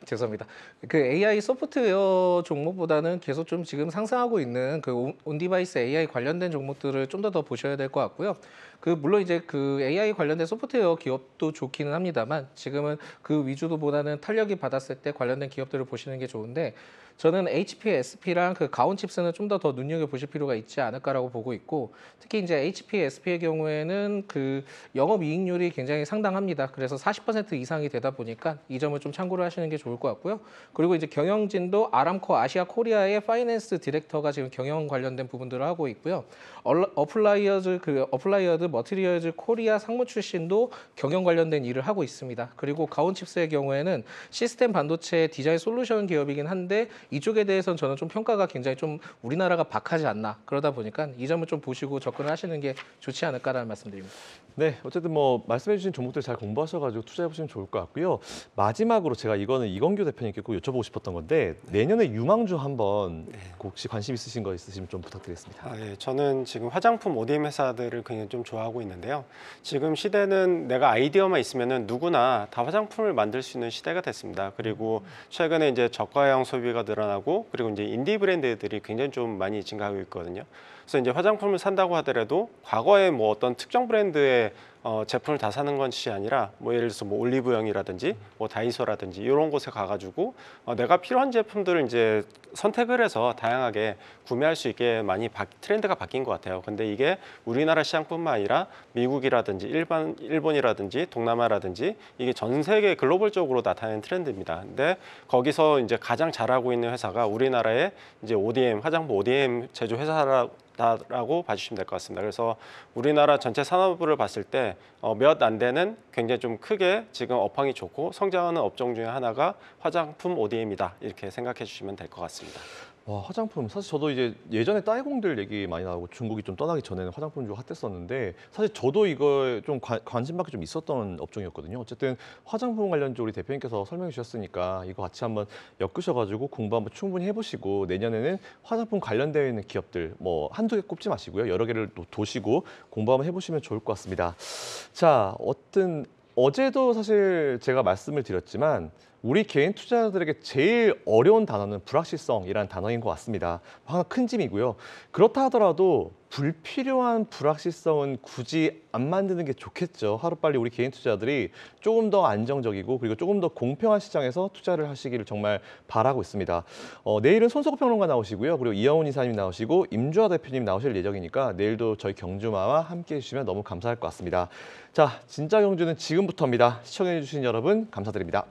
죄송합니다. 그 AI 소프트웨어 종목보다는 계속 좀 지금 상승하고 있는 그 온디바이스 AI 관련된 종목들을 좀 더 보셔야 될 것 같고요. 그 물론 이제 그 AI 관련된 소프트웨어 기업도 좋기는 합니다만 지금은 그 위주도보다는 탄력이 받았을 때 관련된 기업들을 보시는 게 좋은데 저는 HPSP랑 그 가온 칩스는 좀 더 눈여겨 보실 필요가 있지 않을까라고 보고 있고, 특히 이제 HPSP의 경우에는 그 영업 이익률이 굉장히 상당합니다. 그래서 40% 이상이 되다 보니까 이 점을 좀 참고를 하시는 게 좋을 것 같고요. 그리고 이제 경영진도 아람코 아시아 코리아의 파이낸스 디렉터가 지금 경영 관련된 부분들을 하고 있고요. 어플라이어드 머티리얼즈 코리아 상무 출신도 경영 관련된 일을 하고 있습니다. 그리고 가온칩스의 경우에는 시스템 반도체 디자인 솔루션 기업이긴 한데 이쪽에 대해서는 저는 좀 평가가 굉장히 좀 우리나라가 박하지 않나, 그러다 보니까 이 점을 좀 보시고 접근을 하시는 게 좋지 않을까라는 말씀드립니다. 네, 어쨌든 뭐 말씀해주신 종목들 잘 공부하셔가지고 투자해보시면 좋을 것 같고요. 마지막으로 제가 이거는 이건규 대표님께 꼭 여쭤보고 싶었던 건데, 내년에 유망주 한번 혹시 관심 있으신 거 있으시면 좀 부탁드리겠습니다. 예, 저는 지금 화장품 ODM 회사들을 굉장히 좀 좋아하고 있는데요. 지금 시대는 내가 아이디어만 있으면은 누구나 다 화장품을 만들 수 있는 시대가 됐습니다. 그리고 최근에 이제 저가형 소비가 늘어나고, 그리고 이제 인디 브랜드들이 굉장히 좀 많이 증가하고 있거든요. 그래서 이제 화장품을 산다고 하더라도 과거에 뭐 어떤 특정 브랜드의 제품을 다 사는 것이 아니라, 뭐 예를 들어서 뭐 올리브영이라든지 뭐 다이소라든지 이런 곳에 가가지고 내가 필요한 제품들을 이제 선택을 해서 다양하게 구매할 수 있게 많이 트렌드가 바뀐 것 같아요. 근데 이게 우리나라 시장뿐만 아니라 미국이라든지 일본이라든지 동남아라든지 이게 전 세계 글로벌적으로 나타나는 트렌드입니다. 근데 거기서 이제 가장 잘하고 있는 회사가 우리나라의 이제 ODM, 화장품 ODM 제조 회사라고 봐주시면 될 것 같습니다. 그래서 우리나라 전체 산업을 봤을 때 몇 안 되는 굉장히 좀 크게 지금 업황이 좋고 성장하는 업종 중에 하나가 화장품 ODM이다, 이렇게 생각해 주시면 될 것 같습니다. 와, 화장품. 사실 저도 이제 예전에 따이공들 얘기 많이 나오고 중국이 좀 떠나기 전에는 화장품 좀 핫했었는데, 사실 저도 이거 좀 관심밖에 좀 있었던 업종이었거든요. 어쨌든 화장품 관련주 우리 대표님께서 설명해 주셨으니까 이거 같이 한번 엮으셔가지고 공부 한번 충분히 해보시고, 내년에는 화장품 관련되어 있는 기업들 뭐 한두 개 꼽지 마시고요. 여러 개를 도시고 공부 한번 해보시면 좋을 것 같습니다. 자, 어제도 사실 제가 말씀을 드렸지만 우리 개인 투자자들에게 제일 어려운 단어는 불확실성이라는 단어인 것 같습니다. 하나 큰 짐이고요. 그렇다 하더라도 불필요한 불확실성은 굳이 안 만드는 게 좋겠죠. 하루빨리 우리 개인 투자자들이 조금 더 안정적이고 그리고 조금 더 공평한 시장에서 투자를 하시기를 정말 바라고 있습니다. 내일은 손석구 평론가 나오시고요. 그리고 이영훈 이사님 나오시고 임주화 대표님 나오실 예정이니까 내일도 저희 경주마와 함께 해주시면 너무 감사할 것 같습니다. 자, 진짜 경주는 지금부터입니다. 시청해주신 여러분 감사드립니다.